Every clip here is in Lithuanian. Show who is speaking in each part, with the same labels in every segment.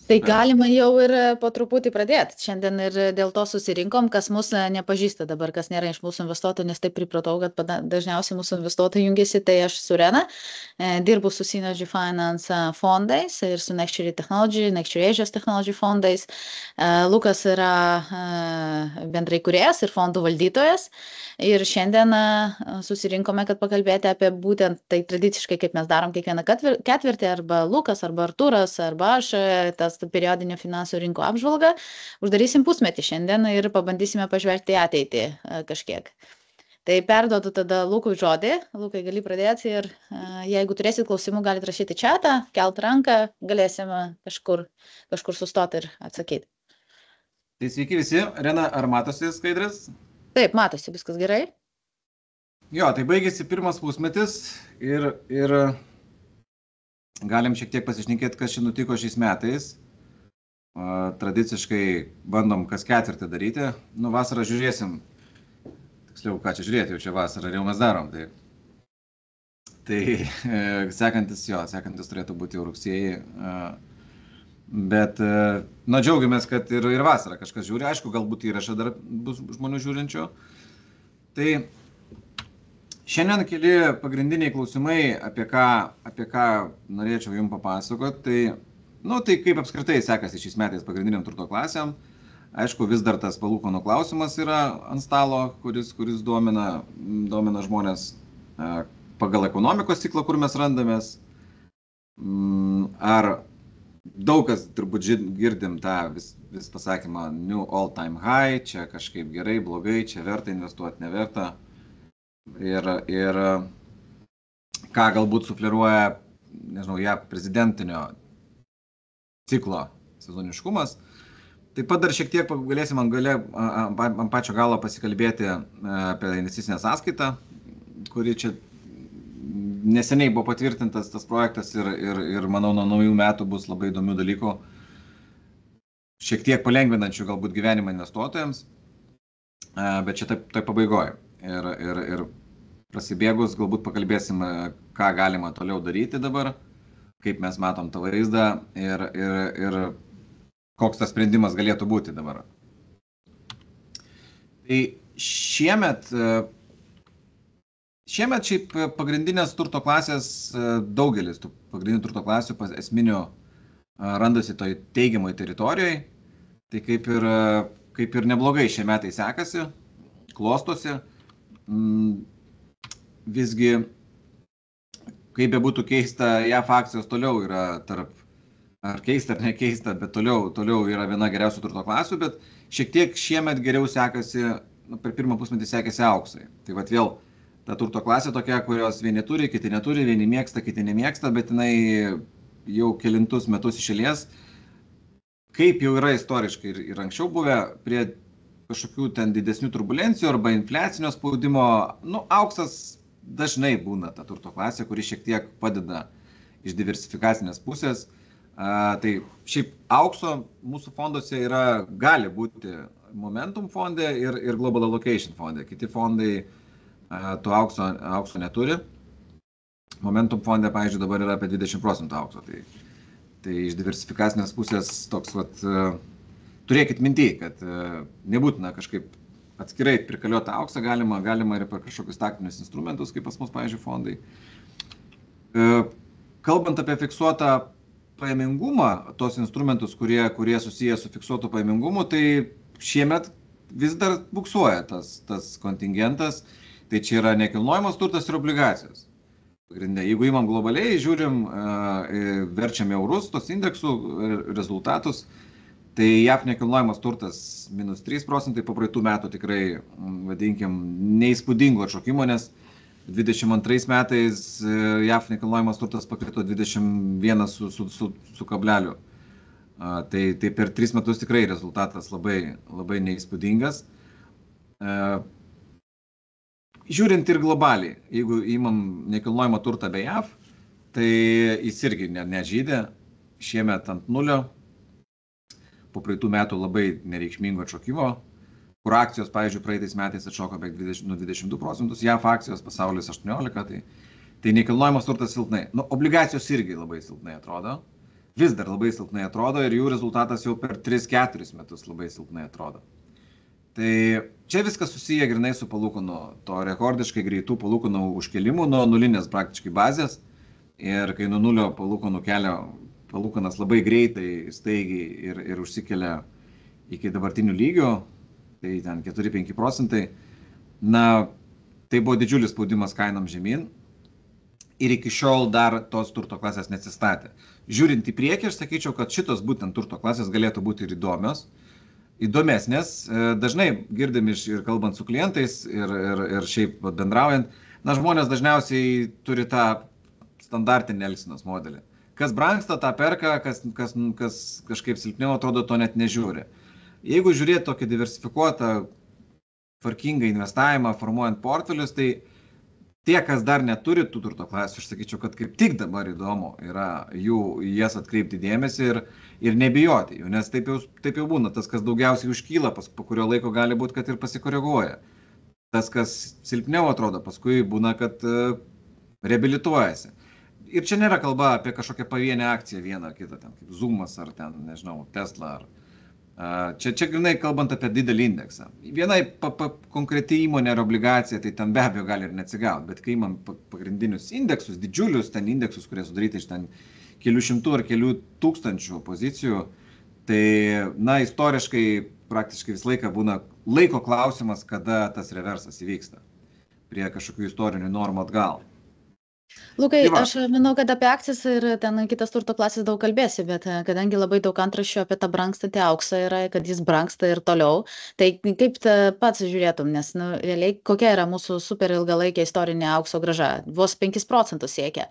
Speaker 1: Tai galima jau ir po truputį pradėti. Šiandien ir dėl to susirinkom, kas mūsų nepažįsta dabar, kas nėra iš mūsų investuotojų, nes taip pripratau, kad dažniausiai mūsų investuotojai jungiasi. Tai aš su Rena dirbu su Synergy Finance fondais ir su Nextury Technology, Nextury Asia's Technology fondais. Lukas yra bendrai kūrėjas ir fondų valdytojas. Ir šiandien susirinkome, kad pakalbėti apie būtent tai tradiciškai, kaip mes darom kiekvieną ketvirtį, arba Lukas, arba Artūras, arba aš, tas periodinio finansų rinkų apžvalgą. Uždarysim pusmetį šiandien ir pabandysime pažvelgti į ateitį kažkiek. Tai perduodu tada Lukui žodį. Lukai, gali pradėti ir jeigu turėsit klausimų, galite rašyti čatą, kelt ranką, galėsime kažkur sustoti ir atsakyti.
Speaker 2: Tai sveiki visi. Rena, ar matosi skaidrės?
Speaker 1: Taip, matosi, viskas gerai.
Speaker 2: Jo, tai baigėsi pirmas pusmetis ir galim šiek tiek pasišnekėti, kas čia nutiko šiais metais. Tradiciškai bandom kas ketvirtį daryti. Nu, vasarą žiūrėsim. Tiksliau, ką čia žiūrėti, jau čia vasarą jau mes darom. Tai sekantis turėtų būti jau rugsėjį. Bet, džiaugiamės, kad ir vasarą kažkas žiūri. Aišku, galbūt įrašą dar bus žmonių žiūrinčių. Tai šiandien keli pagrindiniai klausimai, apie ką norėčiau jums papasakoti. Tai kaip apskritai sekasi šiais metais pagrindiniam turto klasėm. Aišku, vis dar tas palūkanų klausimas yra ant stalo, kuris domina žmonės pagal ekonomikos ciklą, kur mes randamės. Ar daug kas turbūt girdim tą vis pasakymą new all time high, čia kažkaip gerai, blogai, čia verta investuoti, neverta. Ir ką galbūt sufleruoja, nežinau, prezidentinio ciklo sezoniškumas. Taip pat dar šiek tiek galėsim ant pačio galo pasikalbėti apie investicinę sąskaitą, kuri čia neseniai buvo patvirtintas tas projektas ir manau, nuo naujų metų bus labai įdomių dalykų, šiek tiek palengvinančių galbūt gyvenimą investuotojams, bet čia taip pabaigoje. Ir prasibėgus galbūt pakalbėsim, ką galima toliau daryti dabar, kaip mes matom tą vaizdą ir koks tas sprendimas galėtų būti dabar. Tai šiemet šiaip pagrindinės turto klasės, daugelis tų pagrindinių turto klasių esminių randasi toj teigiamoj teritorijoje. Tai kaip ir neblogai šie metai sekasi, klostosi. Visgi, kaip bebūtų keista, JAF akcijos toliau yra ar keista ar nekeista, bet toliau yra viena geriausių turto klasių, bet šiek tiek šiemet geriau sekasi, per pirmą pusmetį sekėsi auksai. Tai vat vėl ta turto klasė tokia, kurios vieni turi, kiti neturi, vieni mėgsta, kiti nemėgsta, bet jinai jau kelintus metus iš eilės, kaip jau yra istoriškai ir anksčiau buvę, prie kažkokių ten didesnių turbulencijų arba infliacinio spaudimo, auksas dažnai būna ta turto klasė, kuri šiek tiek padeda iš diversifikacinės pusės. Tai šiaip aukso mūsų fonduose gali būti Momentum fonde ir Global Allocation fonde. Kiti fondai to aukso neturi. Momentum fonde, pavyzdžiui, dabar yra apie 20% aukso. Tai iš diversifikacinės pusės toks, turėkit minty, kad nebūtina kažkaip atskirai prikaliuoti auksą, galima ir per kažkokius taktinius instrumentus, kaip pas mus, pavyzdžiui, fondai. Kalbant apie fiksuotą pajamingumą, tos instrumentus, kurie susiję su fiksuotu pajamingumu, tai šiemet vis dar buksuoja tas kontingentas. Tai čia yra nekilnojamas turtas ir obligacijos. Pagrindė, jeigu imam globaliai, žiūrim, verčiam eurus, tos indeksų rezultatus, tai JAF nekilnojamas turtas -3%, po praeitų metų tikrai, vadinkim, neįspūdingo atšokimo, nes 22 metais JAF nekilnojamas turtas pakrito 21 su kableliu. Tai per 3 metus tikrai rezultatas labai neįspūdingas. Žiūrint ir globaliai, jeigu įmam nekilnojamą turtą be JAF, tai jis irgi nežydė, šiemet ant nulio, po praeitų metų labai nereikšmingo atšokimo, kur akcijos, pavyzdžiui, praeitais metais atšoko beveik 22%, JAF akcijos, pasaulis 18%, tai nekilnojamas turtas silpnai. Obligacijos irgi labai silpnai atrodo. vis dar labai silpnai atrodo ir jų rezultatas jau per 3-4 metus labai silpnai atrodo. Tai čia viskas susiję grinai su palūkanų, to rekordiškai greitų palūkanų užkelimų nuo nulinės praktiškai bazės. Ir kai nuo nulio palūkanų kelia palūkanas labai greitai, staigiai ir užsikelia iki dabartinių lygių, tai ten 4-5 procentai, na, tai buvo didžiulis spaudimas kainom žemyn ir iki šiol dar tos turto klasės neatsistatė. Žiūrint į priekį, aš sakyčiau, kad šitos būtent turto klasės galėtų būti ir įdomesnės. Dažnai girdim ir kalbant su klientais ir šiaip bendraujant, na, žmonės dažniausiai turi tą standartinį elgsenos modelį. Kas brangsta, tą perka, kas kažkaip silpniau atrodo, to net nežiūri. Jeigu žiūrėti tokį diversifikuotą, tvarkingą investavimą, formuojant portfelius, tai tie, kas dar neturi tų turto klasių, aš sakyčiau, kad kaip tik dabar įdomu yra jas atkreipti dėmesį ir nebijoti jų, nes taip jau būna. Tas, kas daugiausiai užkyla, po kurio laiko gali būti, kad ir pasikoreguoja. Tas, kas silpniau atrodo, paskui būna, kad reabilituojasi. Ir čia nėra kalba apie kažkokią pavienę akciją vieną ar kitą, ten kaip Zoomas ar ten, nežinau, Tesla ar... Čia grinai kalbant apie didelį indeksą. Vienai konkreti įmonė ar obligacija, tai ten be abejo gali ir neatsigauti, bet kai imam pagrindinius indeksus, didžiulius ten indeksus, kurie sudaryti iš ten kelių šimtų ar kelių tūkstančių pozicijų, tai, na, istoriškai praktiškai visą laiką būna laiko klausimas, kada tas reversas įvyksta prie kažkokių istorinių normų atgal.
Speaker 1: Lukai, aš manau, kad apie akcijas ir ten kitas turto klasės daug kalbėsi, bet kadangi labai daug antraščių apie tą brangstantį auksą yra, kad jis brangsta ir toliau, tai kaip pats žiūrėtum, nes realiai kokia yra mūsų super ilgalaikė istorinė aukso grąža, vos 5 procentus siekia.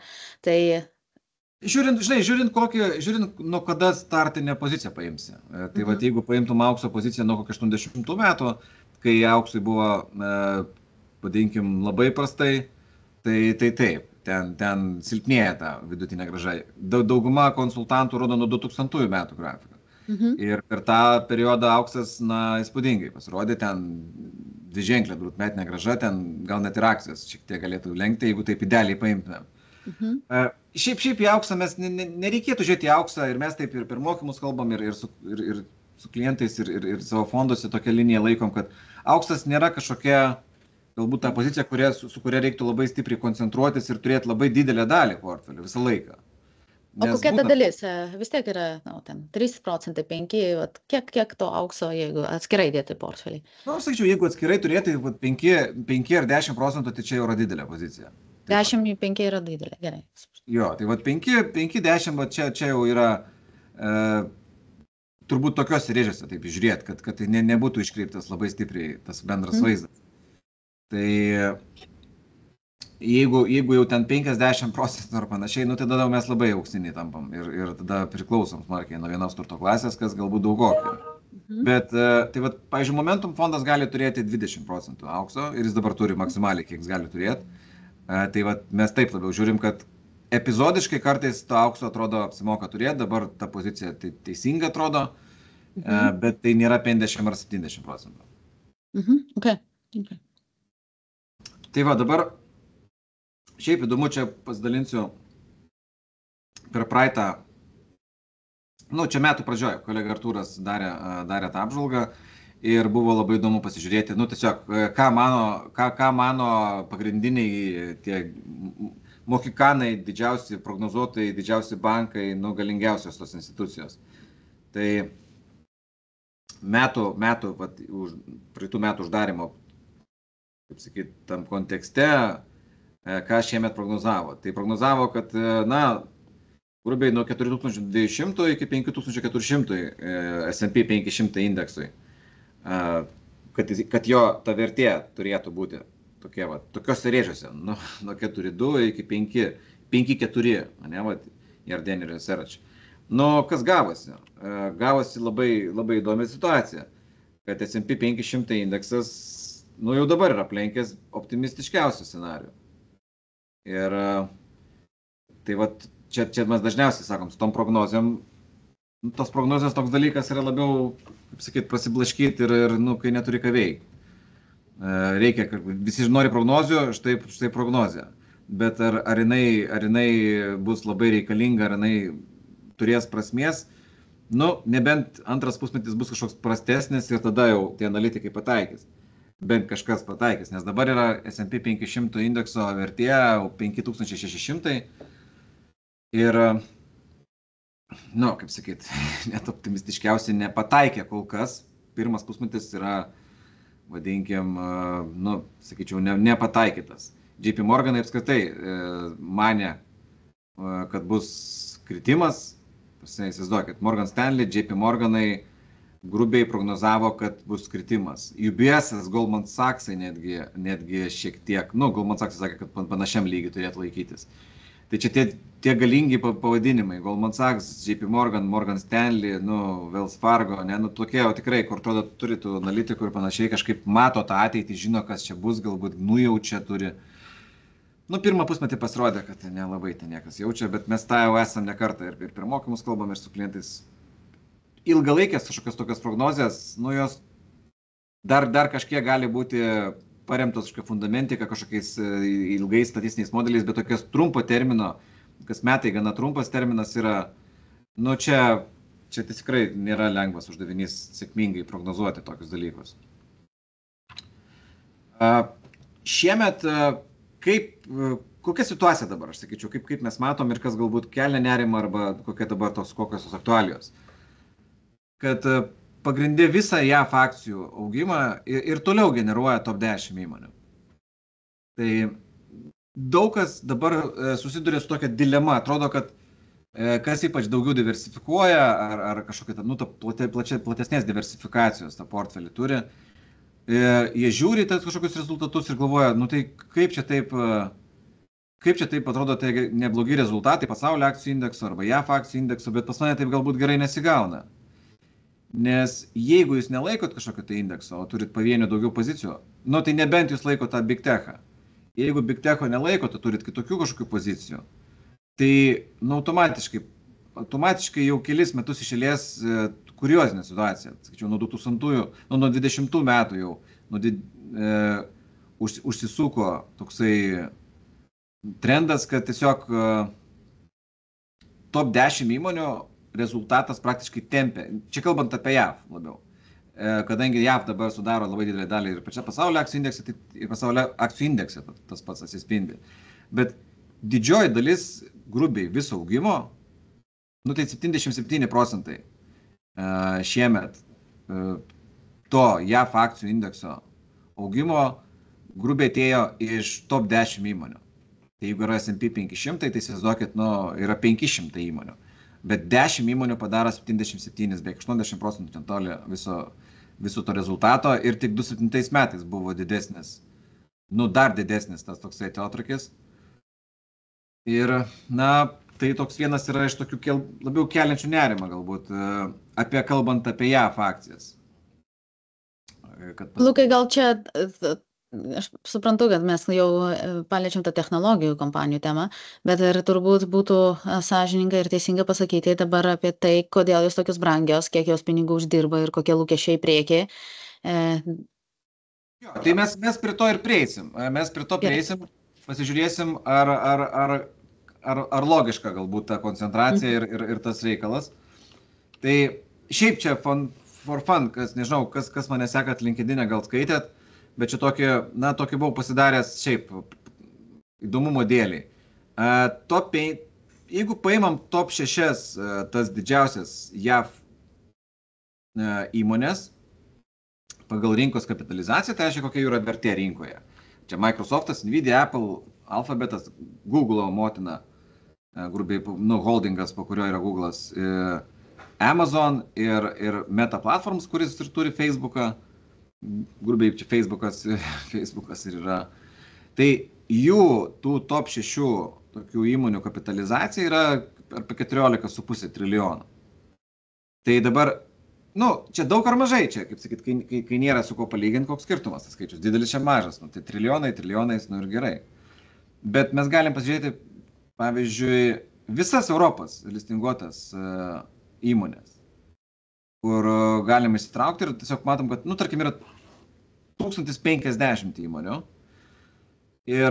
Speaker 1: Tai...
Speaker 2: Žiūrint nuo kada startinę poziciją paimsi. Tai vat, jeigu paimtum aukso poziciją nuo kokio 80 metų, kai auksui buvo, vadinkim, labai prastai, tai taip. Ten silpnėja ta vidutinė grąža. Dauguma konsultantų rodo nuo 2000 metų grafiką. Ir per tą periodą auksas, na, įspūdingai pasirodė, ten dviženklė metinė grąža, ten gal net ir akcijas šiek tiek galėtų lenkti, jeigu taip idealiai paimtumėm. Šiaip į auksą mes nereikėtų žiūrėti į auksą ir mes taip ir per mokymus kalbam ir su klientais ir savo fonduose tokią liniją laikom, kad auksas nėra kažkokia galbūt ta pozicija, su kuria reiktų labai stipriai koncentruotis ir turėti labai didelę dalį portfelio visą laiką.
Speaker 1: O kokia ta dalis? Vis tiek yra, ten 3 procentai, 5, kiek to aukso, jeigu atskirai dėti portfelį?
Speaker 2: Na, sakyčiau, jeigu atskirai turėti 5 ar 10 procentų, tai čia jau yra didelė pozicija.
Speaker 1: 10-5 yra didelė, gerai.
Speaker 2: Jo, tai 5-10 čia jau yra turbūt tokios rėžiuose taip žiūrėti, kad tai nebūtų iškreiptas labai stipriai tas bendras vaizdas. Tai jeigu jau ten 50 procentų ar panašiai, nu tada mes labai auksiniai tampam ir tada priklausom smarkiai nuo vienos turto klasės, kas galbūt daugokai. Bet, tai vat, pavyzdžiui, Momentum fondas gali turėti 20 procentų aukso ir jis dabar turi maksimaliai, kiek jis gali turėti. Tai vat, mes taip labiau žiūrim, kad epizodiškai kartais to aukso atrodo apsimoka turėti, dabar ta pozicija teisinga atrodo, bet tai nėra 50 ar 70 procentų.
Speaker 1: Okay.
Speaker 2: Tai va, dabar šiaip įdomu, čia pasidalinsiu per praeitą, čia metų pradžioje, kolega Artūras darė tą apžvalgą ir buvo labai įdomu pasižiūrėti, tiesiog, ką mano pagrindiniai tie mokikanai, didžiausi prognozuotojai, didžiausi bankai, galingiausios tos institucijos. Tai praeitų metų uždarimo, kaip sakyti, tam kontekste, ką šiemet prognozavo. Tai prognozavo, kad, grubiai nuo 4200 iki 5400 S&P 500 indeksui, kad jo ta vertė turėtų būti tokiose rėžiuose, nuo 4.2 iki 5.4, Yarden Research. Kas gavosi? Gavosi labai, labai įdomi situacija, kad S&P 500 indeksas jau dabar yra aplenkęs optimistiškiausių scenarijų. Ir tai čia mes dažniausiai sakom, su tom prognozijom, tos prognozijos toks dalykas yra labiau, kaip sakyt, prasiblaškyti ir kai neturi ką veikti. Reikia, visi nori prognozijų, štai prognozija. Bet ar jinai bus labai reikalinga, ar jinai turės prasmės, nebent antras pusmetis bus kažkoks prastesnis ir tada jau tie analitikai pataikys. Bent kažkas pataikys, nes dabar yra S&P 500 indekso vertė 5600 ir, kaip sakyt, net optimistiškiausiai nepataikė kol kas. Pirmas pusmetis yra, vadinkim, sakyčiau, nepataikytas. JP Morganai apskritai manė, kad bus kritimas. Įsivaizduokit, Morgan Stanley, JP Morganai grubiai prognozavo, kad bus kritimas. UBS, Goldman Sachsai netgi šiek tiek, Goldman Sachsai sakė, kad panašiam lygiai turėtų laikytis. Tai čia tie galingi pavadinimai, Goldman Sachs, JP Morgan, Morgan Stanley, Wells Fargo, tokie, o tikrai, kur atrodo turi tų analitikų ir panašiai, kažkaip mato tą ateitį, žino, kas čia bus, galbūt nujaučia turi. Pirmą pusmetį pasirodė, kad nelabai ten niekas jaučia, bet mes tą jau esam ne kartą ir per mokymus kalbam ir su klientais. Ilgalaikės kažkokios tokios prognozės, jos dar kažkiek gali būti paremtos kažkokia fundamentika, kažkokiais ilgais statistiniais modeliais, bet tokios trumpo termino, kas metai gana trumpas terminas yra, čia tikrai nėra lengvas uždavinys sėkmingai prognozuoti tokius dalykus. Šiemet, kokia situacija dabar, aš sakyčiau, kaip mes matom ir kas galbūt kelia nerimą arba kokia dabar kokios tos aktualijos. Kad pagrindė visą JAF akcijų augimą ir toliau generuoja top 10 įmonių. Tai daug kas dabar susiduria su tokia dilema, atrodo, kad kas ypač daugiau diversifikuoja ar kažkokia platesnės diversifikacijos tą portfelį turi, jie žiūri tas kažkokius rezultatus ir galvoja, tai kaip čia taip atrodo, tai neblogi rezultatai pasaulio akcijų indekso arba JAF akcijų indekso, bet pas mane taip galbūt gerai nesigauna. Nes jeigu jūs nelaikot kažkokio tai indekso, o turit pavienių daugiau pozicijų, tai nebent jūs laikote tą Big Techą. Jeigu Big Techo nelaikote, turit kitokių kažkokių pozicijų, tai automatiškai jau kelis metus iš eilės kuriozinė situacija. Sakyčiau, nuo 20 metų jau užsisuko toksai trendas, kad tiesiog top 10 įmonių rezultatas praktiškai tempia. Čia kalbant apie JAV labiau. Kadangi JAV dabar sudaro labai didelį dalį ir pačia pasaulio akcijų indekse, tai ir pasaulio akcijų indekse tas pats atsispindi. Bet didžioji dalis grubiai viso augimo, tai 77% šiemet to JAV akcijų indekso augimo grubiai atėjo iš top 10 įmonių. Tai jeigu yra S&P 500, tai įsivaizduokit, yra 500 įmonių. Bet 10 įmonių padaro 77, beveik 80% ten toli viso to rezultato ir tik 2007 metais buvo didesnis, dar didesnis tas toksai atotrūkis. Ir, tai toks vienas yra iš tokių labiau keliančių nerimą galbūt, kalbant apie JAF akcijas.
Speaker 1: Lukai, gal čia, aš suprantu, kad mes jau paliečiam tą technologijų kompanijų temą, bet ir turbūt būtų sąžininga ir teisinga pasakyti dabar apie tai, kodėl jos tokios brangios, kiek jos pinigų uždirba ir kokie lūkesčiai prieki.
Speaker 2: Tai mes prie to ir prieisim. Pasižiūrėsim, ar logiška galbūt ta koncentracija ir tas reikalas. Tai šiaip čia for fun, nežinau, kas mane sekat LinkedIn'e, gal skaitėt, bet čia tokį buvau pasidaręs šiaip įdomumo dėlį. Jeigu paimam top 6 tas didžiausias JAV įmonės pagal rinkos kapitalizaciją, tai reiškia, kokia jų yra vertė rinkoje. Čia Microsoftas, Nvidia, Apple, Alphabetas, Google'o motina, grubiai, holdingas, po kurio yra Google'as, Amazon ir Meta Platforms, kuris ir turi Facebook'ą. Grubiai čia Facebookas ir yra. Tai jų tų top 6 tokių įmonių kapitalizacija yra apie 14,5 trilijonų. Tai dabar, čia daug ar mažai, čia, kaip sakyt, kai nėra su ko palyginti, koks skirtumas tas skaičius, didelis čia mažas, tai trilijonais, ir gerai. Bet mes galim pasižiūrėti, pavyzdžiui, visas Europos listinguotas įmonės, kur galime įsitraukti ir tiesiog matom, kad, tarkim, yra 1050 įmonių ir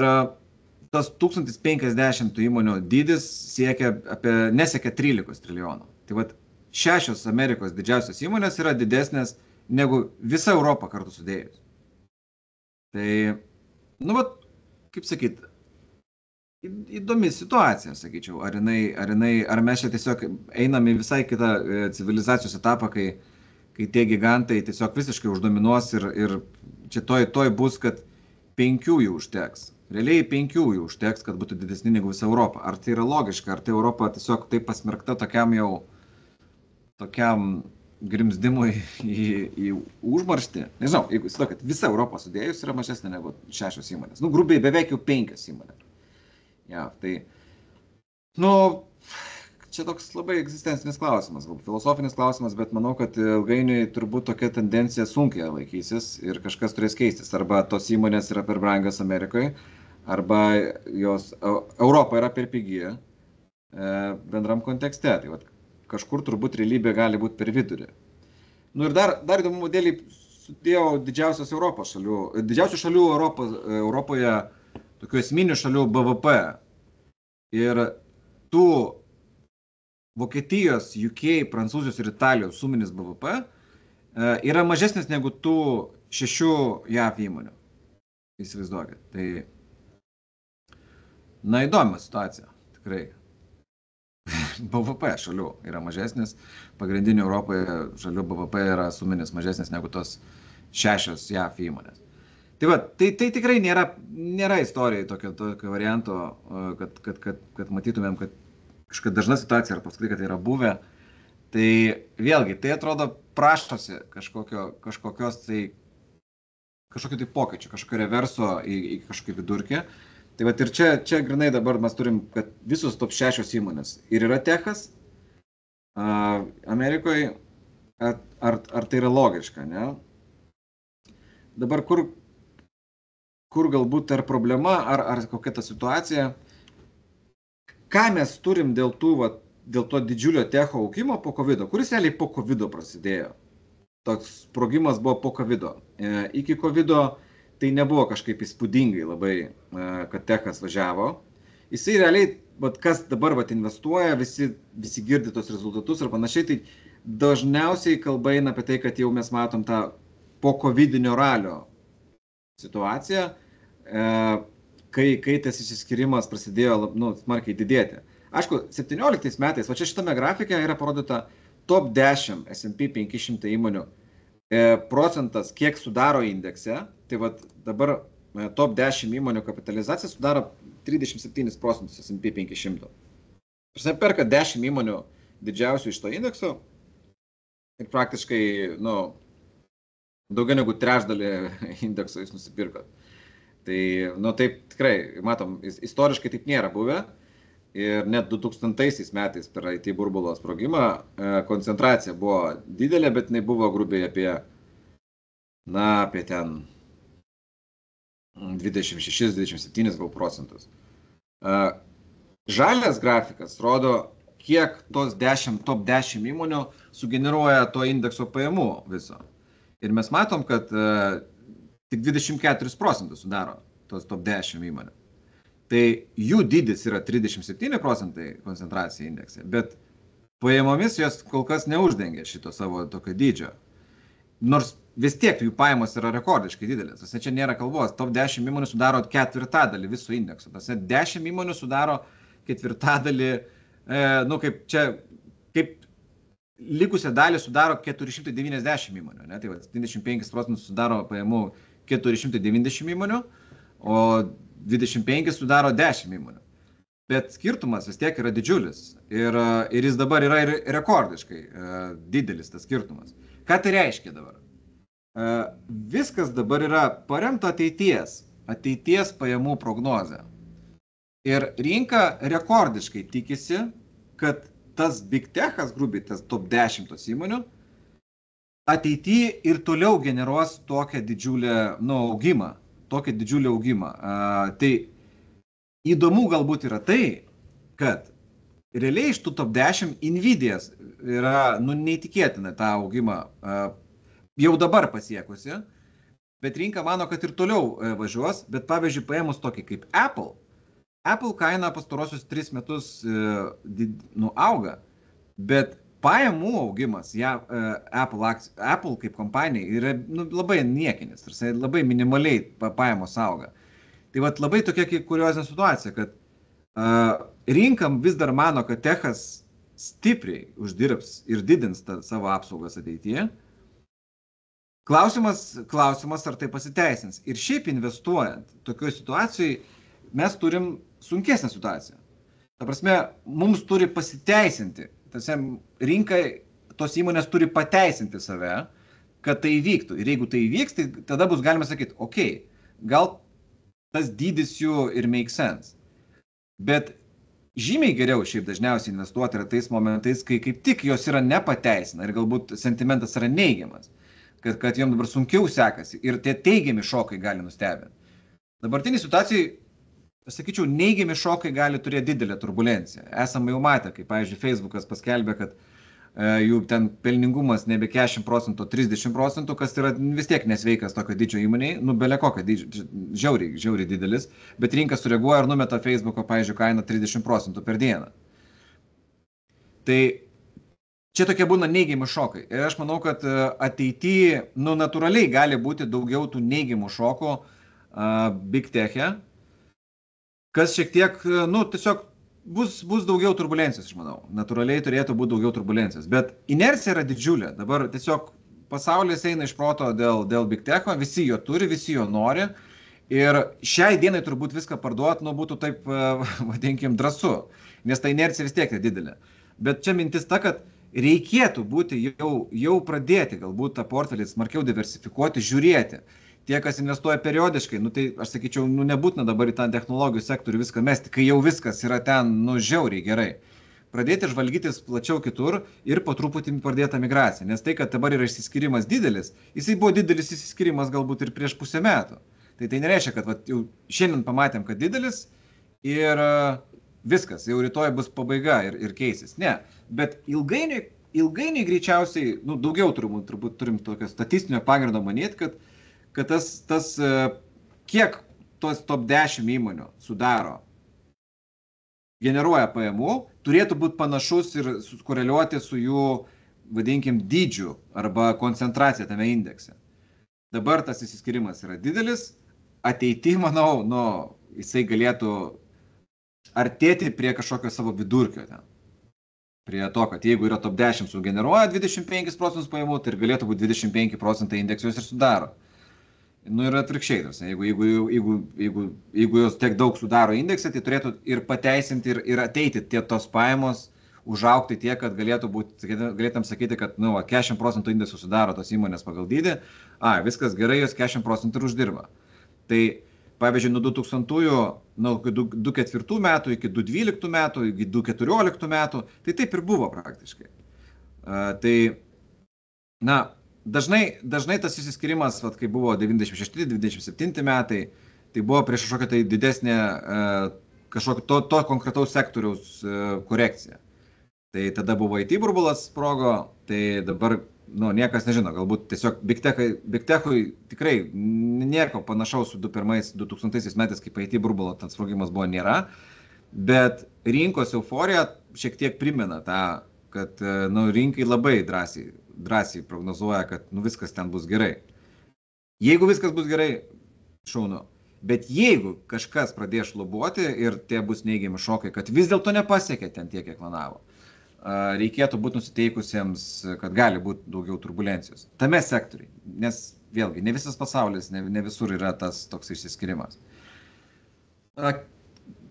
Speaker 2: tas 1050 įmonių dydis nesiekia 13 trilijonų. Tai vat 6 Amerikos didžiausios įmonės yra didesnės negu visa Europa kartu sudėjus. Tai, nu vat, kaip sakyt, įdomi situacija, sakyčiau. Ar mes čia tiesiog einame į visai kitą civilizacijos etapą, kai tie gigantai tiesiog visiškai uždominuos ir čia toj bus, kad 5 jų užteks. Realiai 5 jų užteks, kad būtų didesni negu visa Europa. Ar tai yra logiška, ar tai Europa tiesiog taip pasmerkta tokiam grimzdimui į užmarštį? Nežinau, jeigu įsivaizduokit, visa Europa sudėjus yra mažesnė negu 6 įmonės. Nu, grubiai beveik jau 5 įmonės. Ja, tai, čia toks labai egzistencinis klausimas, filosofinis klausimas, bet manau, kad ilgainiui turbūt tokia tendencija sunkiai laikysis ir kažkas turės keistis. Arba tos įmonės yra per brangios Amerikoje, arba Europa yra per pigi bendram kontekste. Tai vat, kažkur turbūt realybė gali būti per vidurį. Nu ir dar įdomumo dėlį sudėjau didžiausių šalių Europoje, tokių esminių šalių BVP. Ir tų Vokietijos, UK, Prancūzijos ir Italijos suminis BVP yra mažesnis negu tų 6 JAV įmonių. Įsivaizduokit. Tai, įdomi situacija, tikrai. BVP šalių yra mažesnis, pagrindinių Europoje šalių BVP yra suminis mažesnis negu tos 6 JAV įmonės. Tai tikrai nėra istorijai tokio varianto, kad matytumėm, kad kažkokia dažna situacija ar paskui, kad tai yra buvę. Tai vėlgi, tai atrodo prašosi kažkokio pokyčio, kažkokio reverso į kažkokį vidurkį. Tai vat ir čia grinai dabar mes turim, kad visos top 6 įmonės ir yra techas Amerikoje, ar tai yra logiška, ne? Dabar kur galbūt ar problema, ar kokia ta situacija, ką mes turim dėl to didžiulio techo augimo po COVID, kuris realiai po COVID prasidėjo. Toks sprogimas buvo po COVID. Iki COVID tai nebuvo kažkaip įspūdingai labai, kad techas važiavo. Jisai realiai, kas dabar investuoja, visi girdi tos rezultatus ir panašiai, tai dažniausiai kalba eina apie tai, kad jau mes matom tą po COVID-inio ralio situaciją, kai tas išsiskirimas prasidėjo smarkiai didėti. Aišku, 17 metais, čia šitame grafike yra parodyta top 10 S&P 500 įmonių procentas, kiek sudaro indekse. Tai dabar top 10 įmonių kapitalizacija sudaro 37 procentus S&P 500. Perka 10 įmonių didžiausių iš to indekso ir praktiškai, daugiau negu trečdalį indekso jūs nusipirkot. Tai, taip tikrai, matom, istoriškai taip nėra buvę. Ir net 2000 metais per IT burbulo sprogimą koncentracija buvo didelė, bet jinai buvo grubiai apie ten 26-27 procentus. Žalias grafikas rodo, kiek tos top 10 įmonių sugeneruoja to indekso pajamų viso. Ir mes matom, kad tik 24 procentus sudaro tos top 10 įmonių. Tai jų dydis yra 37 procentai koncentracija indekse, bet pajamomis jos kol kas neuždengia šito savo tokio dydžio. Nors vis tiek jų pajamos yra rekordiškai didelės. Čia nėra kalbos. Top 10 įmonių sudaro ketvirtadalį viso indekso. 10 įmonių sudaro ketvirtadalį, kaip likusią dalį sudaro 490 įmonių. Ne? Tai 25 procentus sudaro pajamų 490 įmonių, o 25 sudaro 10 įmonių. Bet skirtumas vis tiek yra didžiulis ir jis dabar yra ir rekordiškai didelis tas skirtumas. Ką tai reiškia dabar? Viskas dabar yra paremta ateities pajamų prognozė. Ir rinka rekordiškai tikisi, kad tas Big Techas, grubiai tas top 10 įmonių, ateityje ir toliau generuos tokią didžiulę augimą. Tai įdomu galbūt yra tai, kad realiai iš tų top 10 Nvidia yra neįtikėtina tą augimą jau dabar pasiekusi, bet rinka mano, kad ir toliau važiuos, bet pavyzdžiui paėmus tokį kaip Apple, Apple kaina pastarosius 3 metus auga, bet pajamų augimas Apple kaip kompanija yra labai niekinis, tarsi labai minimaliai pajamos auga. Tai vat labai tokia kuriozinė situacija, kad rinkam vis dar mano, kad techas stipriai uždirbs ir didins savo apsaugas ateityje. Klausimas, ar tai pasiteisins. Ir šiaip investuojant tokioje situacijoje, mes turim sunkesnę situaciją. Ta prasme, mums turi pasiteisinti. Rinkai, tos įmonės turi pateisinti save, kad tai įvyktų. Ir jeigu tai įvyks, tai tada bus galima sakyti, okei, gal tas dydis jų ir make sense. Bet žymiai geriau šiaip dažniausiai investuoti yra tais momentais, kai kaip tik jos yra nepateisina ir galbūt sentimentas yra neigiamas. Kad jom dabar sunkiau sekasi ir tie teigiami šokai gali nustebinti. Dabartinį situacijai, aš sakyčiau, neigiami šokai gali turėti didelę turbulenciją. Esame jau matę, kaip, pavyzdžiui, Facebookas paskelbė, kad jų ten pelningumas nebe 40%, 30%, kas yra vis tiek nesveikas tokio didžio įmonėje, bele kokio didžio, žiauriai didelis, bet rinka sureaguoja ir numeta Facebooko, pavyzdžiui, kainą 30% per dieną. Tai čia tokie būna neigiami šokai. Ir aš manau, kad ateityje, natūraliai gali būti daugiau tų neigiamų šokų Big Tech'e, kas šiek tiek, tiesiog bus daugiau turbulencijos, aš manau. Natūraliai turėtų būti daugiau turbulencijos. Bet inercija yra didžiulė. Dabar tiesiog pasaulis eina iš proto dėl Big Tech'o, visi jo turi, visi jo nori. Ir šiai dienai turbūt viską parduoti, būtų taip, vadinkim, drąsu, nes ta inercija vis tiek yra didelė. Bet čia mintis ta, kad reikėtų būti jau pradėti galbūt tą portfelį smarkiau diversifikuoti, žiūrėti. Tie, kas investuoja periodiškai, tai aš sakyčiau, nebūtina dabar į tą technologijų sektorių viską mesti, kai jau viskas yra ten, žiauriai gerai. Pradėti žvalgytis plačiau kitur ir po truputį pradėti migraciją. Nes tai, kad dabar yra išsiskirimas didelis, jisai buvo didelis išsiskirimas galbūt ir prieš pusę metų. Tai nereiškia, kad jau šiandien pamatėm, kad didelis ir viskas, jau rytoj bus pabaiga ir keisis. Ne, bet ilgainiui greičiausiai, daugiau turbūt turim tokio statistinio pagrindo manyti, kad tas kiek tos top 10 įmonių sudaro, generuoja pajamų, turėtų būti panašus ir koreliuoti su jų, vadinkim, dydžiu arba koncentracija tame indekse. Dabar tas įsiskirimas yra didelis, ateityje, manau, jisai galėtų artėti prie kažkokio savo vidurkio ten. Prie to, kad jeigu yra top 10 sugeneruoja 25% pajamų, tai ir galėtų būti 25% indeksijos ir sudaro. Ir atvirkščiai, jeigu jos tiek daug sudaro indeksą, tai turėtų ir pateisinti ir ateiti tos pajamos, užaukti tiek, kad galėtum sakyti, kad 40% indeksų sudaro tos įmonės pagal dydį, viskas gerai, jos 40% ir uždirba. Tai pavyzdžiui, nuo 2004 metų iki 2012 metų, iki 2014 metų, tai taip ir buvo praktiškai. Dažnai tas įsiskirimas, kai buvo 96-97 metai, tai buvo prieš kažkokią tai didesnę kažkokio to konkretaus sektoriaus korekciją. Tai tada buvo IT burbulas sprogo, tai dabar niekas nežino, galbūt tiesiog Big Tech'ui tikrai nieko panašaus su 2000 metais, kaip IT burbulo tas sprogimas buvo, nėra, bet rinkos euforija šiek tiek primena tą, kad rinkai labai drąsiai prognozuoja, kad viskas ten bus gerai. Jeigu viskas bus gerai, šaunu. Bet jeigu kažkas pradės šlubuoti ir tie bus neigiami šokai, kad vis dėlto nepasiekė ten tiek, kiek planavo, reikėtų būti nusiteikusiems, kad gali būti daugiau turbulencijos. Tame sektoriai, nes vėlgi, ne visas pasaulis, ne visur yra tas toks išsiskirimas.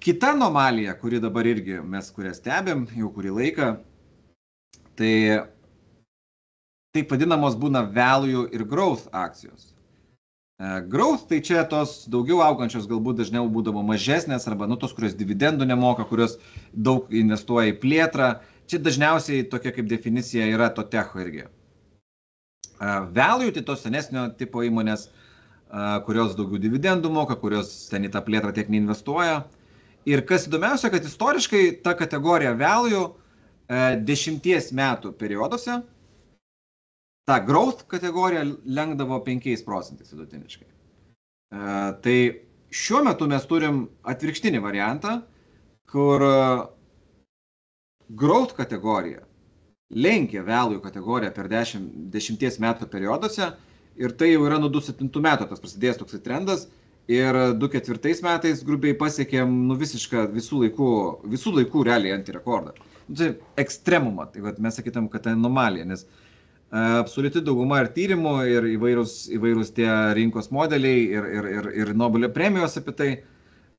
Speaker 2: Kita anomalija, kuri dabar irgi mes stebim jau kurį laiką, tai taip vadinamos būna value ir growth akcijos. Growth tai čia tos daugiau augančios galbūt dažniau būdavo mažesnės arba tos, kurios dividendų nemoka, kurios daug investuoja į plėtrą. Čia dažniausiai tokia kaip definicija yra to techo irgi. Value tai tos senesnio tipo įmonės, kurios daugiau dividendų moka, kurios ten į tą plėtrą tiek neinvestuoja. Ir kas įdomiausia, kad istoriškai ta kategorija value 10 metų perioduose ta growth kategorija lenkdavo 5% vidutiniškai. Tai šiuo metu mes turim atvirkštinį variantą, kur growth kategorija lenkia value kategoriją per 10 metų perioduose ir tai jau yra nuo 2007 metų tas prasidėjęs toksai trendas ir 2024 metais grubiai pasiekėm visišką visų laikų realiai antirekordą. Tai ekstremumą, tai mes sakytum, kad tai anomalija, nes absoliuti dauguma ir tyrimų, ir įvairūs tie rinkos modeliai, ir Nobelio premijos apie tai,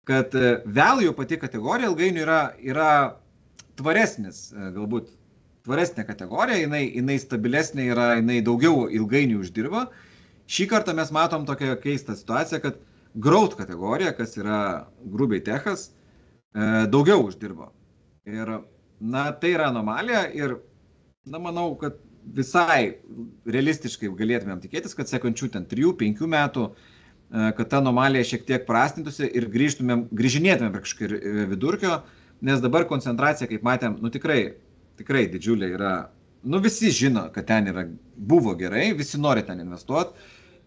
Speaker 2: kad value pati kategorija ilgainiui yra tvaresnis, galbūt tvaresnė kategorija, jinai stabilesnė yra, jinai daugiau ilgainiui uždirba. Šį kartą mes matom tokią keistą situaciją, kad growth kategorija, kas yra grubiai techas, daugiau uždirba. Ir, tai yra anomalija ir, manau, kad visai realistiškai galėtumėm tikėtis, kad sekančių 3-5 metų, kad ta anomalija šiek tiek prastintųsi ir grįžinėtumėm prie kažkokio vidurkio, nes dabar koncentracija, kaip matėm, tikrai didžiulė yra, visi žino, kad ten buvo gerai, visi nori ten investuoti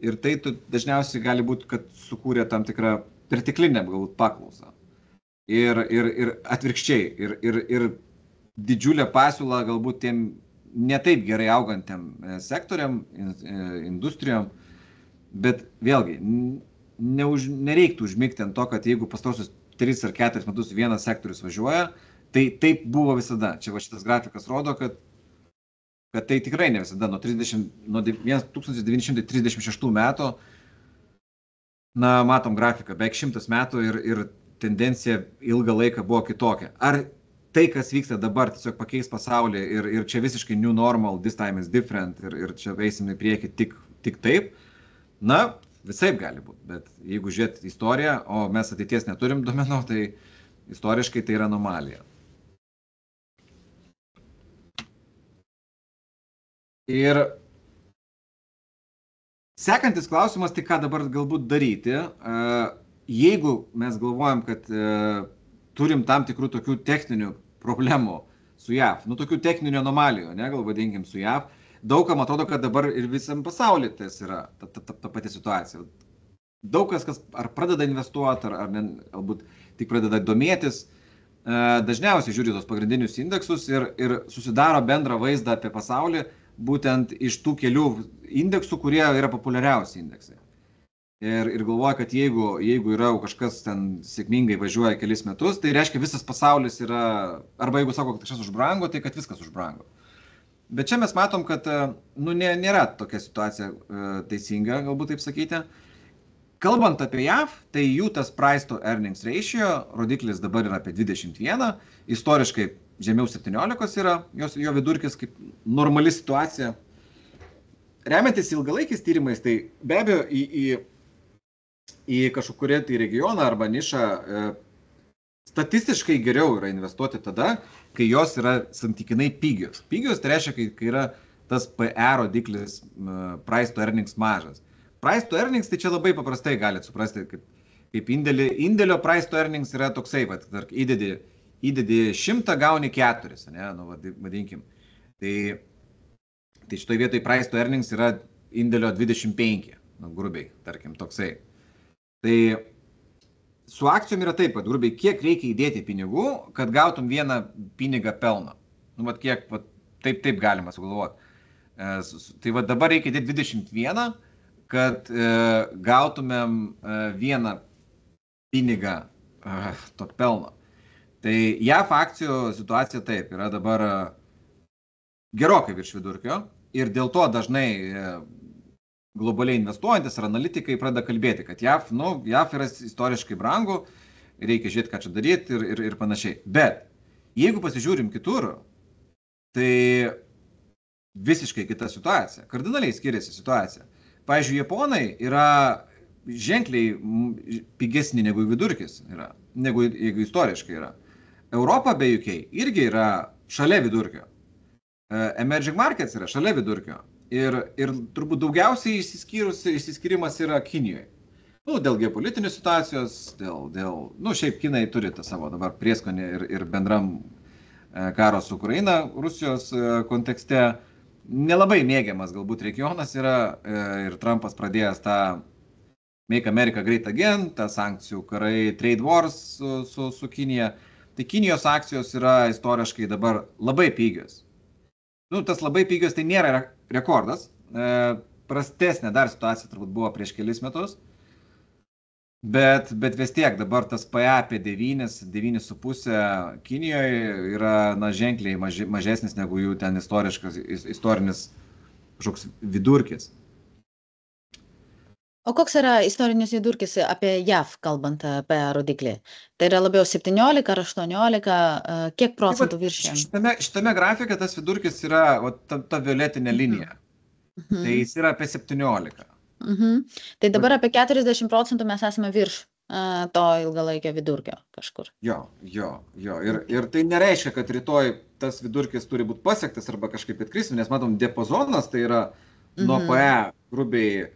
Speaker 2: ir tai dažniausiai gali būti, kad sukūrė tam tikrą perteklinę galbūt paklausą. Ir atvirkščiai, ir didžiulę pasiūlą galbūt tiem netaip gerai augantiem sektoriam, industrijom, bet vėlgi, nereiktų užmigti ant to, kad jeigu pastarosius 3 ar 4 metus vienas sektorius važiuoja, tai taip buvo visada. Čia šitas grafikas rodo, kad tai tikrai ne visada. Nuo 1936 metų, matom grafiką, beveik 100 metų ir tendencija ilgą laiką buvo kitokia. Ar tai, kas vyksta dabar, tiesiog pakeis pasaulį ir čia visiškai new normal, this time is different ir čia eisim į priekį tik taip? Visaip gali būti, bet jeigu žiūrėt istoriją, o mes ateities neturim duomenų, tai istoriškai tai yra anomalija. Ir sekantis klausimas, tai ką dabar galbūt daryti, jeigu mes galvojam, kad turim tam tikrų tokių techninių problemų su JAV, tokių techninių anomalijų, gal vadinkim su JAV, daugam atrodo, kad dabar ir visam pasaulyje tas yra ta pati situacija. Daug kas ar pradeda investuoti, ar galbūt tik pradeda domėtis, dažniausiai žiūri tos pagrindinius indeksus ir susidaro bendrą vaizdą apie pasaulį, būtent iš tų kelių indeksų, kurie yra populiariausi indeksai. Ir galvoja, kad jeigu yra kažkas ten sėkmingai važiuoja kelis metus, tai reiškia visas pasaulis yra, arba jeigu sako, kad kažkas užbrango, tai kad viskas užbrango. Bet čia mes matom, kad nėra tokia situacija teisinga, galbūt taip sakyti. Kalbant apie JAV, tai jų tas price to earnings ratio, rodiklis dabar yra apie 21, istoriškai žemiau 17 yra, jo vidurkis kaip normali situacija. Remiantis ilgalaikiais tyrimais, tai be abejo į kažkurį tai regioną arba nišą statistiškai geriau yra investuoti tada, kai jos yra santykinai pigios. Pigios tai reiškia, kai yra tas PE rodiklis, price to earnings mažas. Price to earnings, tai čia labai paprastai galite suprasti, kaip indėlio price to earnings yra toksai, įdedi 100, gauni 4, vadinkim. Tai šitoj vietoj price to earnings yra indėlio 25, grubiai, tarkim, toksai. Tai su akcijom yra taip, kad grubiai kiek reikia įdėti pinigų, kad gautum vieną pinigą pelną. Kiek, taip galima sugalvoti. Tai dabar reikia įdėti 21, kad gautumėm vieną pinigą to pelno. Tai JAV akcijų situacija taip, yra dabar gerokai virš vidurkio ir dėl to dažnai globaliai investuojantis ar analitikai pradeda kalbėti, kad JAV yra istoriškai brangu, reikia žiūrėti, ką čia daryti ir panašiai. Bet jeigu pasižiūrim kitur, tai visiškai kita situacija, kardinaliai skiriasi situacija. Pavyzdžiui, japonai yra ženkliai pigesni negu vidurkis yra, negu jeigu istoriškai yra. Europa be UK irgi yra šalia vidurkio. Emerging markets yra šalia vidurkio. Ir turbūt daugiausiai išsiskyrimas yra Kinijoje. Dėl geopolitinės situacijos, šiaip Kinai turi tą savo dabar prieskonį ir bendram karo su Ukraina, Rusijos kontekste. Nelabai mėgiamas galbūt regionas yra ir Trumpas pradėjęs tą Make America Great Again, ta sankcijų karai, trade wars su Kinija. Tai Kinijos akcijos yra istoriškai dabar labai pigios. Nu, tas labai pigios tai nėra rekordas. Prastesnė dar situacija turbūt buvo prieš kelis metus. Bet vis tiek dabar tas PA apie 9,5 Kinijoje yra ženkliai mažesnis negu jų ten istorinis kažkoks vidurkis.
Speaker 1: O koks yra istorinis vidurkis apie JAV, kalbant apie rodiklį? Tai yra labiau 17 ar 18, kiek procentų viršijam?
Speaker 2: Šitame grafike tas vidurkis yra ta violetinė linija. Tai jis yra apie 17.
Speaker 1: Tai dabar apie 40% mes esame virš to ilgalaikio vidurkio kažkur.
Speaker 2: Jo. Ir tai nereiškia, kad rytoj tas vidurkis turi būti pasiektas arba kažkaip atkristi, nes matom, diapazonas tai yra nuo PE grubiai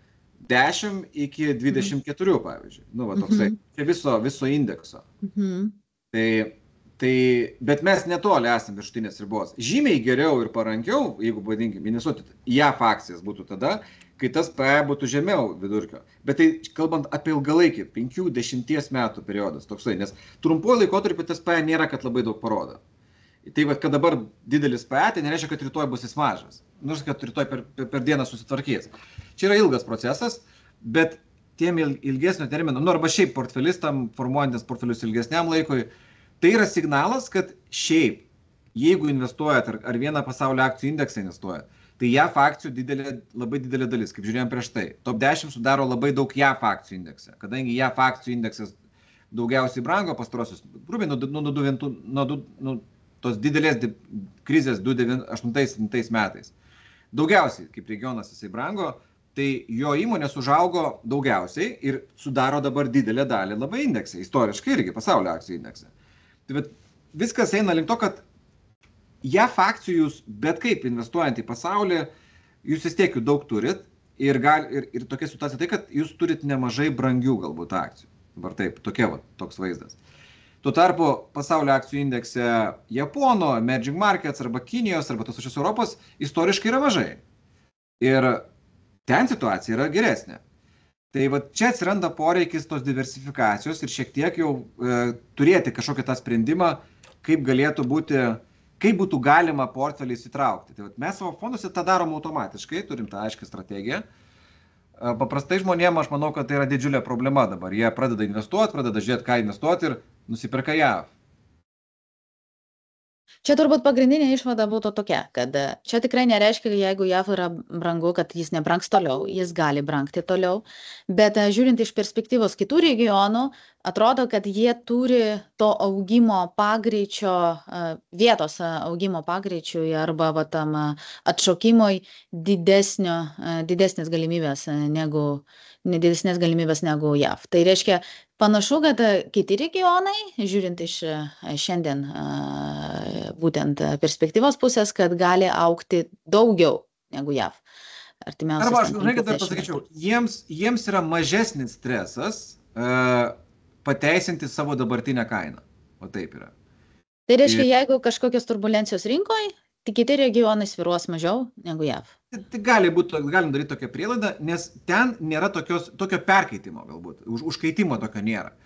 Speaker 2: 10 iki 24, pavyzdžiui. Nu, va, toksai. Čia viso indekso. Bet mes netoli esame viršutinės ribos. Žymiai geriau ir parankiau, jeigu vadinkim, investuoti JAF akcijas būtų tada, kai tas PE būtų žemiau vidurkio. Bet tai kalbant apie ilgalaikį, 5-10 metų periodas toksai, nes trumpuoju laikotarpiu tas PE nėra, kad labai daug parodo. Tai kad dabar didelis PE, tai nereiškia, kad rytoj bus jis mažas. Nors, kad rytoj per dieną susitvarkys. Čia yra ilgas procesas, bet tiem ilgesnio termino, arba šiaip portfelistam, formuojantis portfelius ilgesniam laikui, tai yra signalas, kad šiaip, jeigu investuojat ar vieną pasaulio akcijų indeksą investuojat, tai JAF akcijų labai didelė dalis, kaip žiūrėjom prieš tai. Top 10 sudaro labai daug JAF akcijų indeksą, kadangi JAF akcijų indeksas daugiausiai brango pastarosius, grubiai nuo tos didelės krizės 2008 metais. Daugiausiai, kaip regionas jisai brango, tai jo įmonės užaugo daugiausiai ir sudaro dabar didelę dalį labai indeksą, istoriškai irgi pasaulio akcijų indeksą. Tai viskas eina link to, kad JAF akcijų jūs bet kaip investuojant į pasaulį, jūs vis tiek jų daug turit ir tokia situacija tai, kad jūs turit nemažai brangių galbūt akcijų. Dabar taip, toks vaizdas. Tuo tarpu pasaulio akcijų indekse Japono, emerging markets arba Kinijos arba tos pačios Europos istoriškai yra mažai. Ir ten situacija yra geresnė. Tai čia atsiranda poreikis tos diversifikacijos ir šiek tiek jau turėti kažkokį tą sprendimą, kaip būtų galima portfelį įsitraukti. Tai mes savo fonduose tą darom automatiškai, turim tą aiškią strategiją. Paprastai žmonėms aš manau, kad tai yra didžiulė problema dabar. Jie pradeda investuoti, pradeda žiūrėti, ką investuoti ir nusiperka JAV.
Speaker 1: Čia turbūt pagrindinė išvada būtų tokia, kad čia tikrai nereiškia, jeigu JAV yra brangu, kad jis nebrangs toliau, jis gali brangti toliau, bet žiūrint iš perspektyvos kitų regionų, atrodo, kad jie turi to augimo pagreičio, vietos augimo pagreičiui arba tam atšokimui didesnės galimybės negu JAV. Tai reiškia, panašu, kad kiti regionai, žiūrint iš šiandien būtent perspektyvos pusės, kad gali augti daugiau negu JAV.
Speaker 2: Arba aš dar pasakyčiau, jiems yra mažesnis stresas pateisinti savo dabartinę kainą. O taip yra.
Speaker 1: Tai reiškia, jeigu kažkokios turbulencijos rinkoje, tai kiti regionai svyruos mažiau negu JAV.
Speaker 2: Tai galim daryti tokią prielaidą, nes ten nėra tokio perkeitimo galbūt, užkaitimo tokio nėra.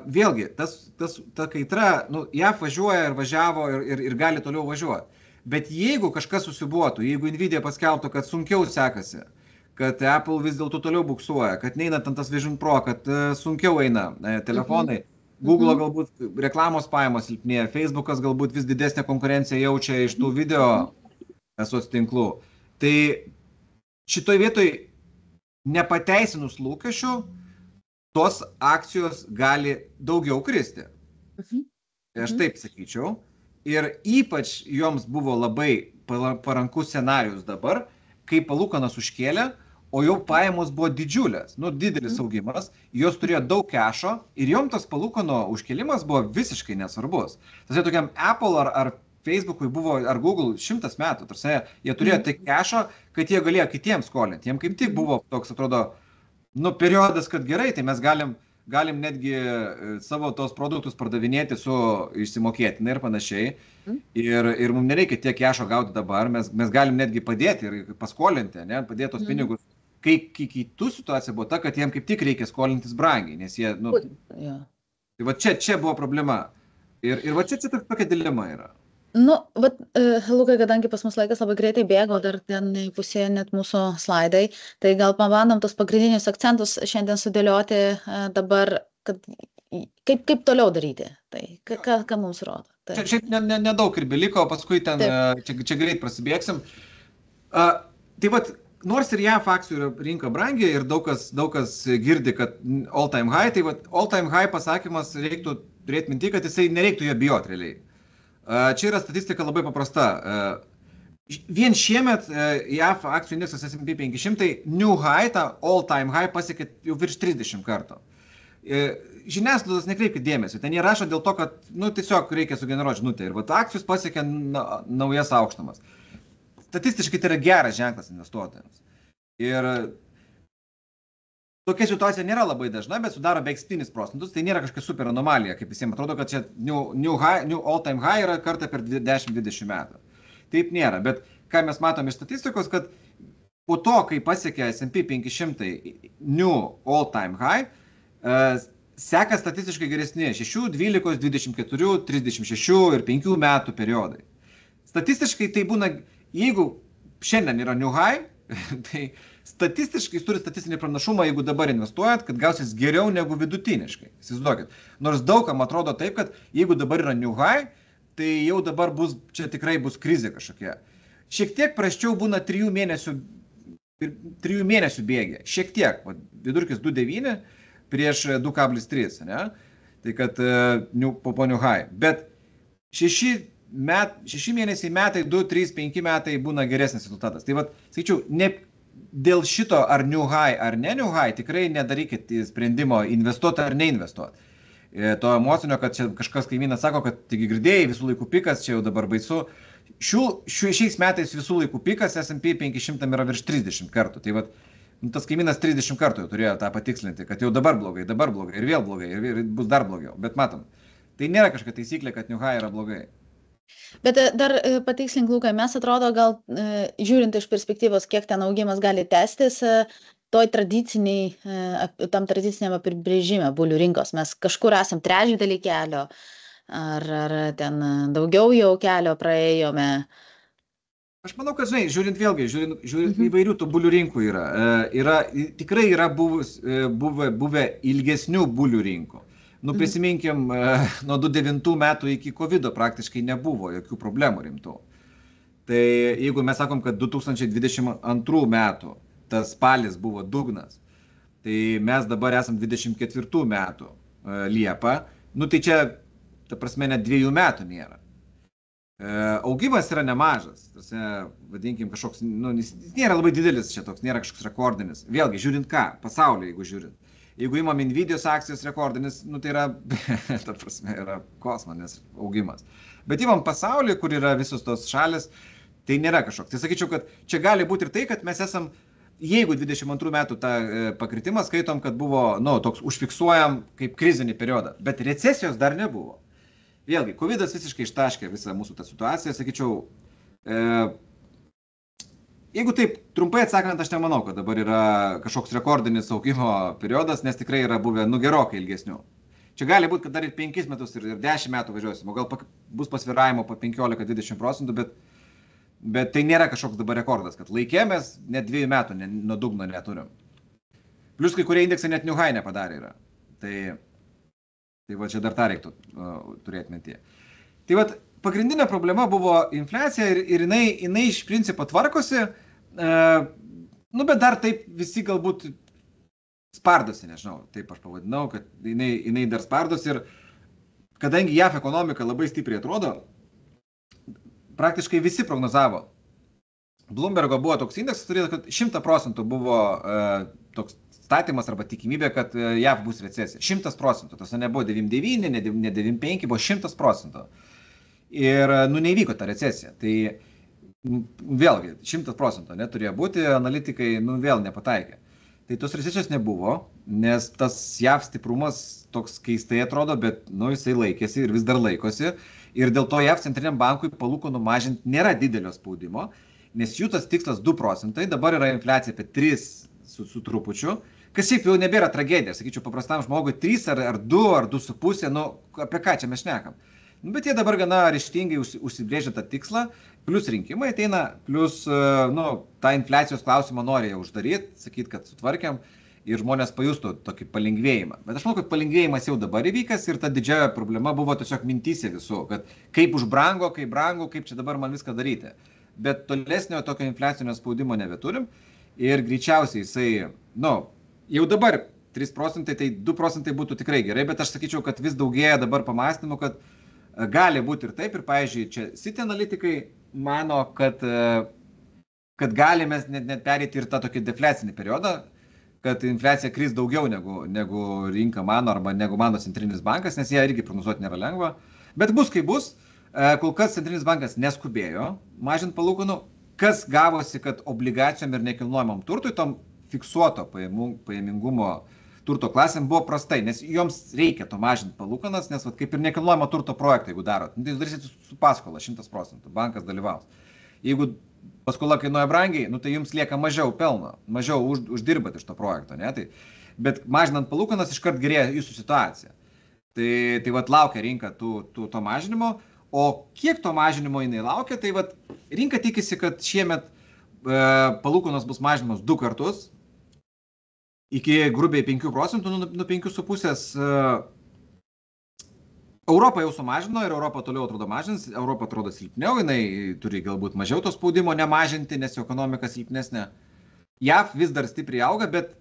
Speaker 2: Vėlgi, ta kaitra, JAV važiuoja ir važiavo ir gali toliau važiuoti. Bet jeigu kažkas susibuotų, jeigu Nvidia paskelbtų, kad sunkiau sekasi, kad Apple vis dėlto toliau buksuoja, kad neina ten tas Vision Pro, kad sunkiau eina telefonai, Google galbūt reklamos pajamos silpnėja, Facebookas galbūt vis didesnę konkurenciją jaučia iš tų video tinklų. Tai šitoj vietoj nepateisinus lūkesčių, tos akcijos gali daugiau kristi. Aš taip sakyčiau. Ir ypač joms buvo labai parankus scenarijus dabar, kai palūkanas užkėlė, o jau pajamos buvo didžiulės, didelis augimas, jos turėjo daug kešo ir jom tas palūkano užkėlimas buvo visiškai nesvarbus. Tas tokiam Apple ar Facebookui buvo, ar Google 100 metų, tarsi jie turėjo tik kešo, kad jie galėjo kitiems skolinti. Jiem kaip tik buvo toks, atrodo, periodas, kad gerai, tai mes galim netgi savo tos produktus pardavinėti su išsimokėtinai ir panašiai. Ir mums nereikia tiek kešo gauti dabar, mes galim netgi padėti ir paskolinti, padėti tos pinigus kai kitų situacija buvo ta, kad jiem kaip tik reikia skolintis brangiai, nes jie, nu,
Speaker 1: Jo.
Speaker 2: tai va čia buvo problema. Ir va čia tokia dilema yra.
Speaker 1: Nu, vat, Lukai, kadangi pas mus laikas labai greitai bėgo, dar ten pusėje net mūsų slaidai, tai gal pabandom tos pagrindinius akcentus šiandien sudėlioti dabar, kad kaip toliau daryti, tai ką mums rodo. Tai.
Speaker 2: Čia nedaug ir beliko, paskui ten, čia greit prasibėgsim. Tai vat, nors ir JAV akcijų rinka brangi ir daug kas girdi, kad all time high, tai vat, all time high pasakymas reiktų turėti minti, kad jisai nereiktų jo bijoti realiai. Čia yra statistika labai paprasta. Vien šiemet JAV akcijų indeksas S&P 500 new high, tą all time high pasiekė jau virš 30 kartų. Žiniasklaidos nekreipkite dėmesio, ten jie rašo dėl to, kad tiesiog reikia sugeneruoti žinutę ir akcijos pasiekė naujas aukštumas. Statistiškai tai yra geras ženklas investuotojams. Ir tokia situacija nėra labai dažna, bet sudaro beveik 7%, tai nėra kažkokia super anomalija, kaip visiems atrodo, kad čia new all time high yra kartą per 10-20 metų. Taip nėra, bet ką mes matome iš statistikos, kad po to, kai pasiekė S&P 500 new all time high, seka statistiškai geresni 6, 12, 24, 36 ir 5 metų periodai. Statistiškai tai būna, jeigu šiandien yra new high, tai statistiškai turi statistinį pranašumą, jeigu dabar investuojat, kad gausis geriau negu vidutiniškai. Įsivaizduokit. Nors daugam atrodo taip, kad jeigu dabar yra new high, tai jau dabar čia tikrai bus krizė kažkokia. Šiek tiek prasčiau būna 3 mėnesių bėgė. Šiek tiek. Vidurkis 2,9 prieš 2,3. Ne? Tai kad po new high. Bet 6 mėnesiai metai, 2, 3, 5 metai būna geresnis rezultatas. Tai sakyčiau, ne dėl šito ar new high ar ne new high tikrai nedarykit sprendimo investuoti ar neinvestuoti. To emocinio, kad čia kažkas kaimynas sako, kad taigi girdėjai, visų laikų pikas, čia jau dabar baisu. Šiais metais visų laikų pikas S&P 500 yra virš 30 kartų. Tai tas kaimynas 30 kartų jau turėjo tą patikslinti, kad jau dabar blogai ir vėl blogai ir bus dar blogiau. Bet matom, tai nėra kažkokia taisyklė, kad new high yra blogai.
Speaker 1: Bet dar patikslink, Lukai, mes atrodo, gal žiūrint iš perspektyvos, kiek ten augimas gali tęstis, tam tradiciniam apibrėžime bulių rinkos. Mes kažkur esam trečdalį kelio, ar ten daugiau jau kelio praėjome.
Speaker 2: Aš manau, kad, žiūrint įvairių tų bulių rinkų tikrai yra buvę ilgesnių bulių rinkų. Prisiminkim, nuo 2009 metų iki COVID praktiškai nebuvo jokių problemų rimtų. Tai jeigu mes sakom, kad 2022 metų tas spalis buvo dugnas, tai mes dabar esam 24 metų Liepą, tai čia, ta prasme, net 2 metų nėra. Augimas yra nemažas, vadinkim kažkoks, jis nėra labai didelis čia toks, nėra kažkoks rekordinis. Vėlgi, žiūrint ką, pasaulio, jeigu žiūrint. Jeigu imam Nvidios akcijos rekordinis, tai yra, ta prasme, yra kosminis augimas. Bet imam pasaulį, kur yra visos tos šalis, tai nėra kažkoks. Tai sakyčiau, kad čia gali būti ir tai, kad mes esam, jeigu 22 metų tą pakritimą skaitom, kad buvo, toks užfiksuojam kaip krizinį periodą, bet recesijos dar nebuvo. Vėlgi, COVID'as visiškai ištaškė visą mūsų tą situaciją, sakyčiau, jeigu taip trumpai atsakant, aš nemanau, kad dabar yra kažkoks rekordinis augimo periodas, nes tikrai yra buvę gerokai ilgesnių. Čia gali būti, kad dar ir 5 metus ir 10 metų važiuosim, o gal bus pasvyravimo po 15-20%, bet tai nėra kažkoks dabar rekordas, kad laikė mes net 2 metų nuo dugno neturim. Plius kai kurie indeksai net new high nepadarė yra. Tai čia dar tą reiktų turėti mintyje. Tai pagrindinė problema buvo infliacija ir jinai iš principo tvarkosi, bet dar taip visi galbūt spardosi, nežinau, taip aš pavadinau, kad jinai dar spardosi ir kadangi JAV ekonomika labai stipriai atrodo, praktiškai visi prognozavo. Bloombergo buvo toks indeksas, kad 100% buvo toks statymas arba tikimybė, kad JAV bus recesija. 100%, tas nebuvo 99, ne 95, buvo 100%. Ir neįvyko ta recesija. Tai vėlgi 100% neturėjo būti, analitikai vėl nepataikė. Tai tos recesijos nebuvo, nes tas JAV stiprumas toks keistai atrodo, bet jisai laikėsi ir vis dar laikosi. Ir dėl to JAV centriniam bankui palūkanų mažinti nėra didelio spaudimo, nes jų tas tikslas 2%, dabar yra infliacija apie su trupučiu, kas šiaip jau nebėra tragedija, sakyčiau, paprastam žmogui 3 ar 2 ar 2,5, nu, apie ką čia mes šnekam. Nu, bet jie dabar gana ryžtingai užsibrėžia tą tikslą, plus rinkimai ateina, plus, nu, tą infliacijos klausimą nori jau uždaryti, sakyti, kad sutvarkiam ir žmonės pajustų tokį palengvėjimą. Bet aš manau, kad palengvėjimas jau dabar įvykęs ir ta didžiausia problema buvo tiesiog mintyse visų, kad kaip užbrango, kaip čia dabar man viską daryti. Bet tolesnio tokio infliacinio spaudimo nebeturim ir greičiausiai jisai, nu, jau dabar 3 procentai, tai 2 procentai būtų tikrai gerai, bet aš sakyčiau, kad vis daugėja dabar pamastymų, kad gali būti ir taip, ir pavyzdžiui, čia Citi analitikai mano, kad galime net perėti ir tą tokį defliacinį periodą, kad infliacija kris daugiau negu rinka mano arba negu mano centrinis bankas, nes ją irgi prognozuoti nėra lengva. Bet bus kaip bus, kol kas centrinis bankas neskubėjo mažinti palūkanų, kas gavosi, kad obligacijom ir nekilnojamam turtui, tom fiksuoto pajamingumo turto klasėm buvo prastai, nes joms reikia to mažinti palūkanas, nes kaip ir nekilnojamo turto projektą, jeigu darot, tai jūs darysite su paskola 100%, bankas dalyvaus. Jeigu paskola kainuoja brangiai, nu, tai jums lieka mažiau pelno, mažiau uždirbat iš to projekto, ne? Bet mažinant palūkanas iškart gerėja jūsų situacija. Tai vat laukia rinka to mažinimo, o kiek to mažinimo jinai laukia, tai vat rinka tikisi, kad šiemet palūkanos bus mažinamos 2 kartus, iki grubiai 5 procentų, nuo 5,5. Europa jau sumažino ir Europa toliau atrodo mažins, Europa atrodo silpniau, jinai turi galbūt mažiau to spaudimo nemažinti, nes jo ekonomika silpnesnė. JAV vis dar stipriai auga, bet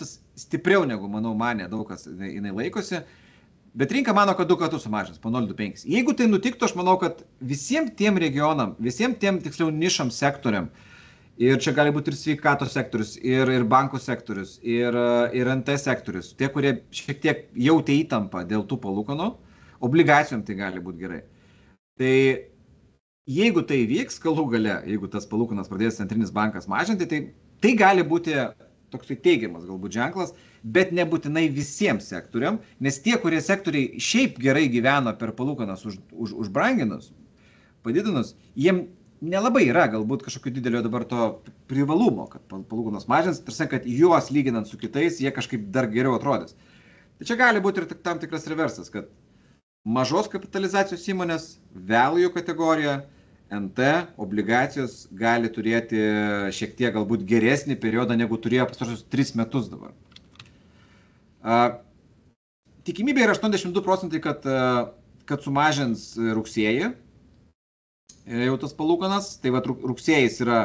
Speaker 2: tas stipriau negu, manau, manė daug kas jinai laikosi. Bet rinka mano, kad 2 kartus sumažins, po 0,25. Jeigu tai nutiktų, aš manau, kad visiems tiem regionam, visiems tiem tiksliau nišam sektoriam, ir čia gali būti ir sveikatos sektorius, ir bankų sektorius, ir NT sektorius, tie, kurie šiek tiek jautė įtampą dėl tų palūkanų, obligacijom tai gali būti gerai. Tai jeigu tai vyks, galų gale, jeigu tas palūkanas pradės centrinis bankas mažinti, tai gali būti toks teigiamas galbūt ženklas, bet nebūtinai visiems sektoriam, nes tie, kurie sektoriai šiaip gerai gyveno per palūkanas užbranginus, padidinus, jiem nelabai yra galbūt kažkokio didelio dabar to privalumo, kad palūkanos mažins, tarsi, kad juos lyginant su kitais, jie kažkaip dar geriau atrodys. Tai čia gali būti ir tam tikras reversas, kad mažos kapitalizacijos įmonės, value kategorija, NT, obligacijos gali turėti šiek tiek galbūt geresnį periodą, negu turėjo pastaruosius 3 metus dabar. Tikimybė yra 82 procentai, kad sumažins rugsėjį jau tas palūkanas, tai va rugsėjais yra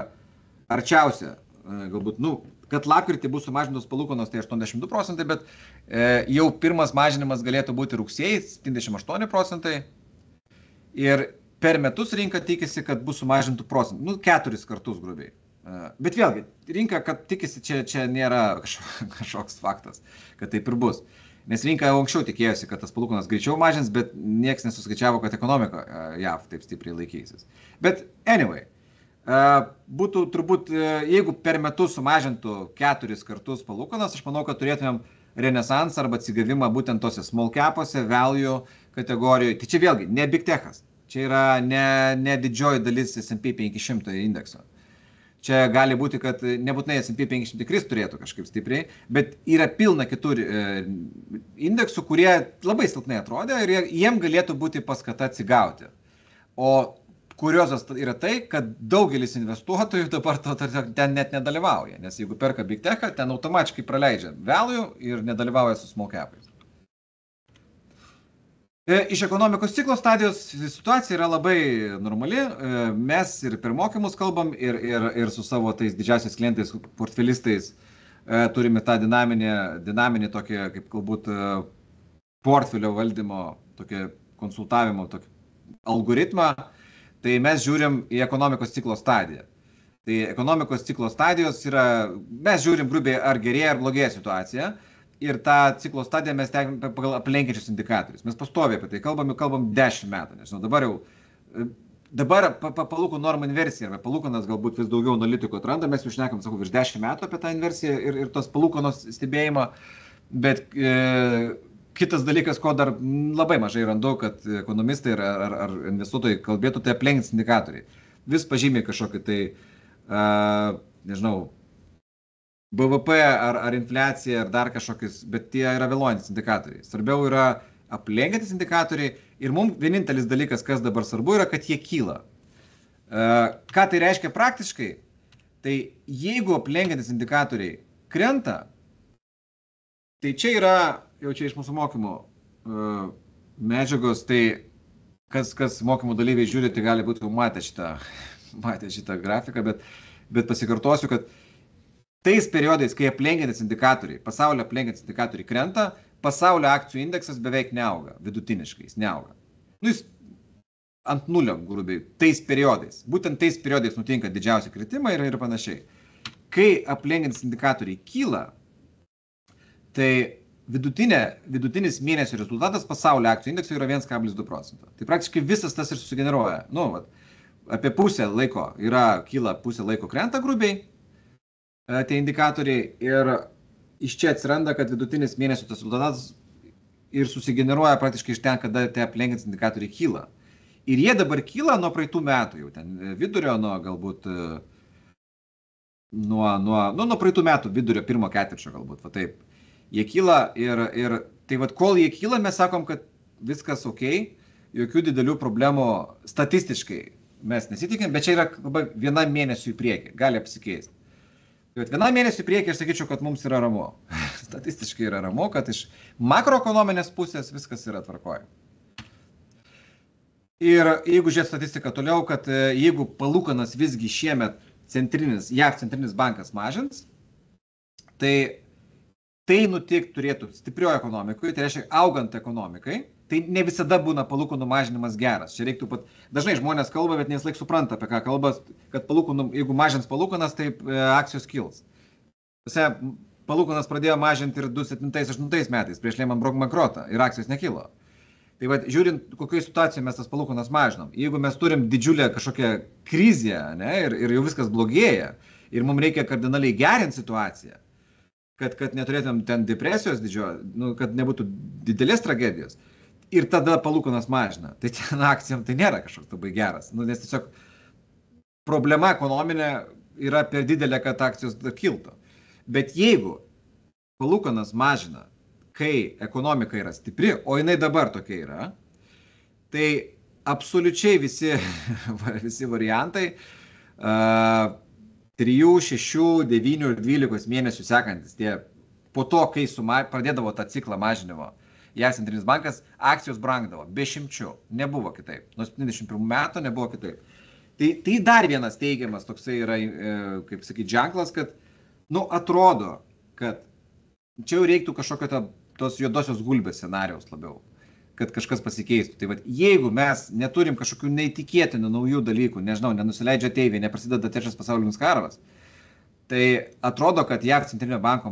Speaker 2: arčiausia, galbūt, kad lapkritį bus sumažintos palūkanos, tai 82 procentai, bet jau pirmas mažinimas galėtų būti rugsėjais, 78 procentai. Ir per metus rinka tikisi, kad bus sumažintų procentų, 4 kartus grubiai. Bet vėlgi, rinka, kad tikisi, čia nėra kažkoks faktas, kad taip ir bus. Nes rinka jau anksčiau tikėjosi, kad tas palūkanas greičiau mažins, bet nieks nesuskaičiavo, kad ekonomika JAV taip stipriai laikysis. Bet anyway, būtų turbūt, jeigu per metus sumažintų 4 kartus palūkanas, aš manau, kad turėtumėm renesansą arba atsigavimą būtent tose small cap'ose, value kategorijoje. Tai čia vėlgi, ne big techas, čia yra ne didžioji dalis S&P 500 indekso. Čia gali būti, kad nebūtinai S&P 500 kris turėtų kažkaip stipriai, bet yra pilna kitur indeksų, kurie labai silpnai atrodė ir jiem galėtų būti paskata atsigauti. O kuriozas yra tai, kad daugelis investuotojų dabar ten net nedalyvauja, nes jeigu perka big techą, ten automatiškai praleidžia value ir nedalyvauja su small cap'ais. Iš ekonomikos ciklo stadijos situacija yra labai normali. Mes ir per mokymus kalbam ir su savo tais didžiausiais klientais, portfelistais turime tą dinaminį tokį, kaip galbūt portfelio valdymo, tokį konsultavimo tokį algoritmą. Tai mes žiūrim į ekonomikos ciklo stadiją. Tai ekonomikos ciklo stadijos yra, mes žiūrim grubiai ar gerėja ar blogėja situacija. Ir tą ciklo stadiją mes stebime pagal aplenkiančius indikatorius. Mes pastoviai apie tai kalbam 10 metų. Nežinau, dabar palūkanų normų inversija, arba palūkanas galbūt vis daugiau analitikų atranda, mes jau šnekam, sakau, virš 10 metų apie tą inversiją ir tos palūkanos stebėjimą. Bet kitas dalykas, ko dar labai mažai randu, kad ekonomistai ar investuotojai kalbėtų, tai aplenkiantys indikatoriai. Vis pažymė kažkokį tai, nežinau, BVP ar infliacija, ar dar kažkokius, bet tie yra vėluojantis indikatoriai. Svarbiau yra aplenkiantis indikatoriai ir mums vienintelis dalykas, kas dabar svarbu, yra, kad jie kyla. Ką tai reiškia praktiškai? Tai jeigu aplenkiantis indikatoriai krenta, tai čia yra, jau čia iš mūsų mokymų medžiagos, tai kas mokymų dalyviai žiūri, tai gali būti matę šitą grafiką, bet pasikartosiu, kad tais periodais, kai aplenkiantis indikatoriai, pasaulio aplenkiantis indikatoriai krenta, pasaulio akcijų indeksas beveik neauga, vidutiniškai jis neauga. Jis ant nulio, grubiai, tais periodais. Būtent tais periodais nutinka didžiausi kritimai ir panašiai. Kai aplenkiantis indikatoriai kyla, tai vidutinis mėnesio rezultatas pasaulio akcijų indekso yra 1,2%. Tai praktiškai visas tas ir susigeneruoja. Apie pusę laiko kyla, pusę laiko krenta grubiai tie indikatoriai ir iš čia atsiranda, kad vidutinis mėnesio tas rezultatas ir susigeneruoja praktiškai iš ten, kada tie aplenkiantys indikatoriai kyla. Ir jie dabar kyla nuo praeitų metų, jau ten vidurio, galbūt nuo praeitų metų vidurio pirmo ketvirčio galbūt, va taip. Jie kyla ir tai vad, kol jie kyla, mes sakom, kad viskas ok, jokių didelių problemų statistiškai mes nesitikim, bet čia yra viena mėnesių į priekį, gali apsikeisti. Viena mėnesį į priekį aš sakyčiau, kad mums yra ramu. Statistiškai yra ramu, kad iš makroekonominės pusės viskas yra tvarkoje. Ir jeigu žiūrėt statistiką toliau, kad jeigu palūkanas visgi šiemet JAV centrinis bankas mažins, tai nutikti turėtų stiprioje ekonomikoje, tai reiškia augant ekonomikai, tai ne visada būna palūkanų mažinimas geras. Čia reiktų dažnai žmonės kalba, bet nevislaik supranta, apie ką kalba, kad jeigu mažins palūkanas, tai akcijos kils. Palūkanas pradėjo mažinti ir 2007-2008 metais prieš Lehman bankrotą ir akcijos nekilo. Tai va, žiūrint, kokioje situacijoje mes tas palūkanas mažinam. Jeigu mes turim didžiulę kažkokią krizę, ne, ir jau viskas blogėja, ir mums reikia kardinaliai gerinti situaciją, kad neturėtum ten depresijos kad nebūtų didelės tragedijos, ir tada palūkanas mažina, tai ten akcijom tai nėra kažkoks labai geras, nes tiesiog problema ekonominė yra per didelė, kad akcijos kiltų. Bet jeigu palūkanas mažina, kai ekonomika yra stipri, o jinai dabar tokia yra, tai absoliučiai visi variantai 3, 6, 9 ir 12 mėnesių sekantis, po to, kai pradėdavo tą ciklą mažinimo, JAV centrinis bankas, akcijos brangdavo, be šimčių, nebuvo kitaip, nuo 71 metų nebuvo kitaip. Tai dar vienas teigiamas toksai yra, kaip sakyti, ženklas, kad, atrodo, kad čia jau reiktų kažkokio tos juodosios gulbės scenarijaus labiau, kad kažkas pasikeistų. Tai jeigu mes neturim kažkokių neįtikėtinų naujų dalykų, nežinau, nenusileidžia ateiviai, neprasideda trečias pasaulinis karas, tai atrodo, kad JAV centrinio banko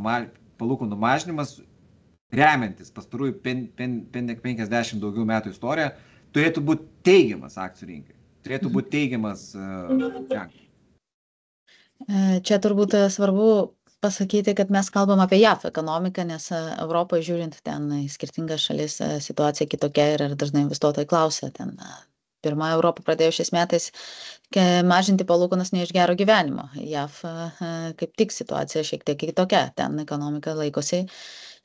Speaker 2: palūkanų mažinimas, remiantis pastarųjų 50 daugiau metų istoriją, turėtų būti teigiamas akcijų rinkai. Turėtų būti teigiamas ženklas.
Speaker 1: Čia turbūt svarbu pasakyti, kad mes kalbam apie JAV ekonomiką, nes Europoje žiūrint ten į skirtingas šalis situacija kitokia ir dažnai investuotojai klausia. Pirma Europa pradėjo šiais metais mažinti palūkanas ne iš gero gyvenimo. JAV kaip tik situacija šiek tiek kitokia, ten ekonomika laikosi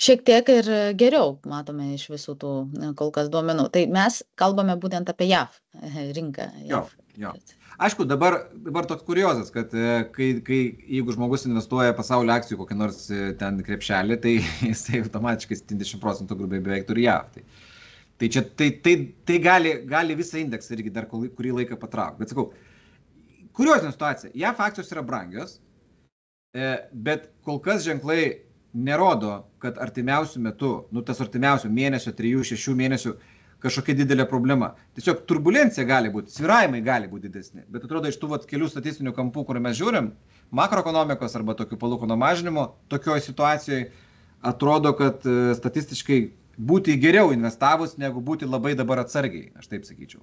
Speaker 1: šiek tiek ir geriau, matome iš visų tų kol kas duomenų. Tai mes kalbame būtent apie JAV rinką.
Speaker 2: Jo. Aišku, dabar toks kuriozas, kad jeigu žmogus investuoja pasaulio akcijų kokį nors ten krepšelį, tai jisai automatiškai 70% grubiai beveik turi JAV. Tai čia tai gali visą indeksą irgi dar kurį laiką patraukti. Bet sakau, kuriozinė situacija. JAV akcijos yra brangios, bet kol kas ženklai nerodo, kad artimiausių metų, tas artimiausių mėnesio, 3-6 mėnesių kažkokia didelė problema. Tiesiog turbulencija gali būti, svyravimai gali būti didesni. Bet atrodo, iš tų kelių statistinių kampų, kur mes žiūrim, makroekonomikos arba tokių palūkanų mažinimo, tokioje situacijoje atrodo, kad statistiškai būti geriau investavus, negu būti labai dabar atsargiai, aš taip sakyčiau.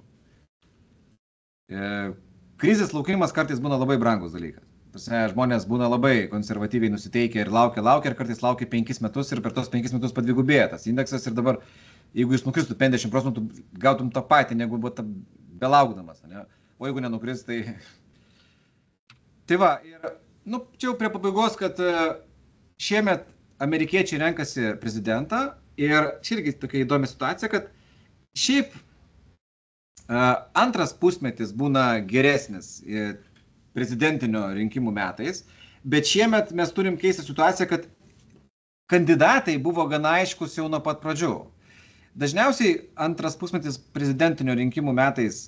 Speaker 2: Krizės laukimas kartais būna labai brangus dalykas. Žmonės būna labai konservatyviai nusiteikę ir laukia ir kartais laukia 5 metus ir per tos 5 metus padvigubėja tas indeksas ir dabar, jeigu jis nukristų 50%, gautum tą patį, negu būtų belaukdamas. Ne? O jeigu nenukris, tai... Tai va, ir čia jau prie pabaigos, kad šiemet amerikiečiai renkasi prezidentą ir čia irgi tokia įdomi situacija, kad šiaip antras pusmetis būna geresnis prezidentinio rinkimų metais, bet šiemet mes turim keistą situaciją, kad kandidatai buvo gana aiškus jau nuo pat pradžių. Dažniausiai antras pusmetis prezidentinio rinkimų metais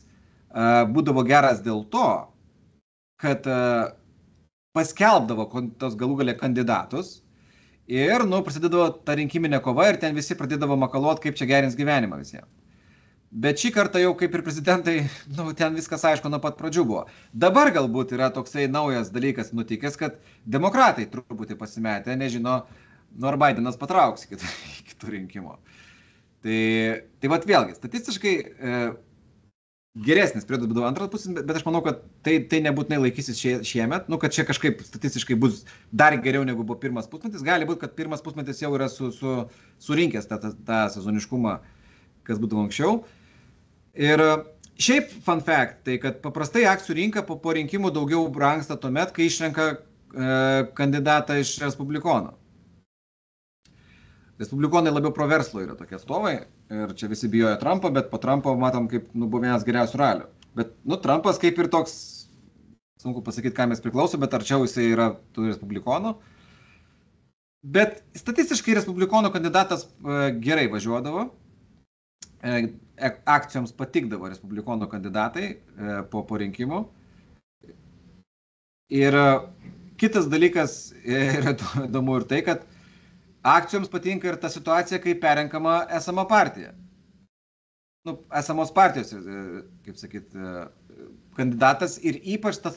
Speaker 2: būdavo geras dėl to, kad paskelbdavo tos galų gale kandidatus ir prasidėdavo ta rinkiminė kova ir ten visi pradėdavo makaluot, kaip čia gerins gyvenimą visiems. Bet šį kartą jau kaip ir prezidentai, ten viskas aišku nuo pat pradžių buvo. Dabar galbūt yra toksai naujas dalykas nutikęs, kad demokratai truputį pasimetę, nežino, ar Bidenas patrauks iki kitų rinkimų. Tai vat vėlgi, statistiškai geresnis periodas būdavo antras pusės, bet aš manau, kad tai nebūtinai laikysis šiemet, kad čia kažkaip statistiškai bus dar geriau negu buvo pirmas pusmetis. Gali būti, kad pirmas pusmetis jau yra surinkęs tą sezoniškumą, kas būdavo anksčiau. Ir šiaip fun fact, tai kad paprastai akcijų rinka po rinkimų daugiau brangsta tuomet, kai išrenka kandidatą iš respublikonų. Respublikonai labiau pro verslo yra tokie atstovai ir čia visi bijojo Trumpo, bet po Trumpo matom, kaip buvo vienas geriausių ralių. Bet Trumpas kaip ir toks, sunku pasakyti, kam jis priklauso, bet arčiau jisai yra tų respublikonų. Bet statistiškai respublikonų kandidatas gerai važiuodavo. Akcijoms patikdavo respublikonų kandidatai po rinkimų. Ir kitas dalykas yra įdomu ir tai, kad akcijoms patinka ir ta situacija, kai perrenkama esama partija. Esamos partijos, kaip sakyt, kandidatas ir ypač ta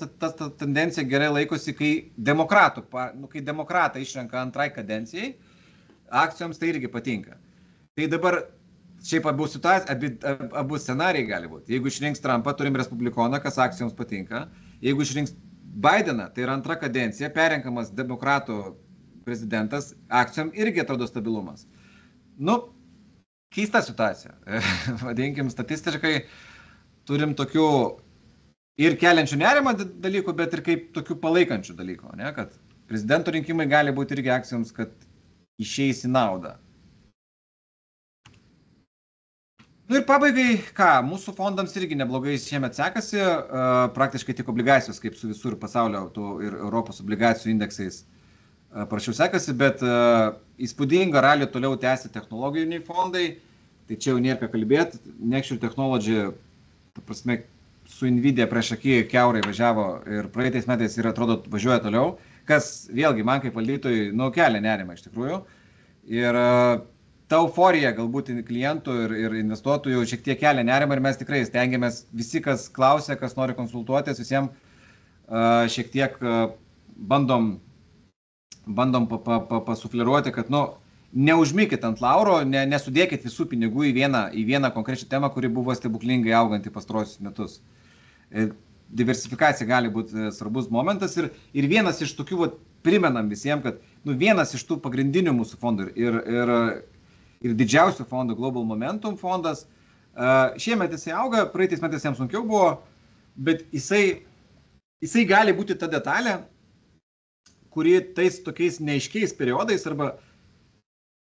Speaker 2: tendencija gerai laikosi, kai demokratai išrenka antrai kadencijai, akcijoms tai irgi patinka. Tai dabar šiaip abu scenarijai gali būti. Jeigu išrinks Trumpą, turim respublikoną, kas akcijoms patinka. Jeigu išrinks Bideną, tai yra antra kadencija, perrenkamas demokratų prezidentas, akcijom irgi atrodo stabilumas. Keista situacija. Vadinkim, statistiškai turim tokių ir keliančių nerimą dalykų, bet ir kaip tokių palaikančių dalykų, ne? Kad prezidento rinkimai gali būti irgi akcijoms, kad išeis į naudą. Ir pabaigai, mūsų fondams irgi neblogai šiemet sekasi, praktiškai tik obligacijos, kaip su visur pasaulio ir Europos obligacijų indeksais prašiau sekasi, bet įspūdingą ralį toliau tęsia technologiniai fondai, tai čia jau nėra ką kalbėti. Nexture Technology, ta prasme, su Nvidia prieš akį kiaurai važiavo ir praeitais metais ir atrodo važiuoja toliau, kas vėlgi man kaip valdytojui kelia nerimą iš tikrųjų. Ir ta euforija galbūt klientų ir investuotojų šiek tiek kelia nerimą ir mes tikrai stengiamės visi, kas klausia, kas nori konsultuotis, visiems šiek tiek bandom pasufleruoti, kad neužmykit ant lauro, nesudėkit visų pinigų į vieną konkrečią temą, kuri buvo stebuklingai auganti pastaruosius metus. Diversifikacija gali būti svarbus momentas ir vienas iš tokių, primenam visiems, kad vienas iš tų pagrindinių mūsų fondų ir didžiausių fondų, Global Momentum fondas, šiemet jisai auga, praeitais metais jiems sunkiau buvo, bet jisai gali būti ta detalė, kuri tais tokiais neaiškiais periodais arba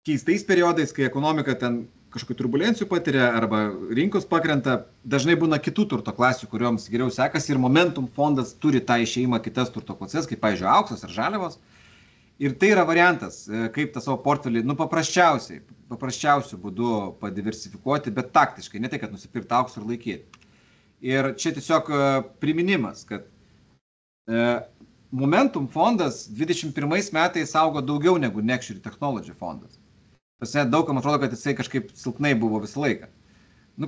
Speaker 2: keistais periodais, kai ekonomika ten kažkokių turbulencijų patiria arba rinkos pakrenta, dažnai būna kitų turto klasių, kurioms geriau sekasi ir Momentum fondas turi tą išėjimą kitas turto klasės, kaip pavyzdžiui auksas ar žaliavos. Ir tai yra variantas, kaip tą savo portfelį, paprasčiausiu būdu padiversifikuoti, bet taktiškai, ne tai, kad nusipirkti auksą ir laikyti. Ir čia tiesiog priminimas, kad Momentum fondas 21 metais augo daugiau negu Nexture Technology fondas. Daugam atrodo, kad jisai kažkaip silpnai buvo visą laiką.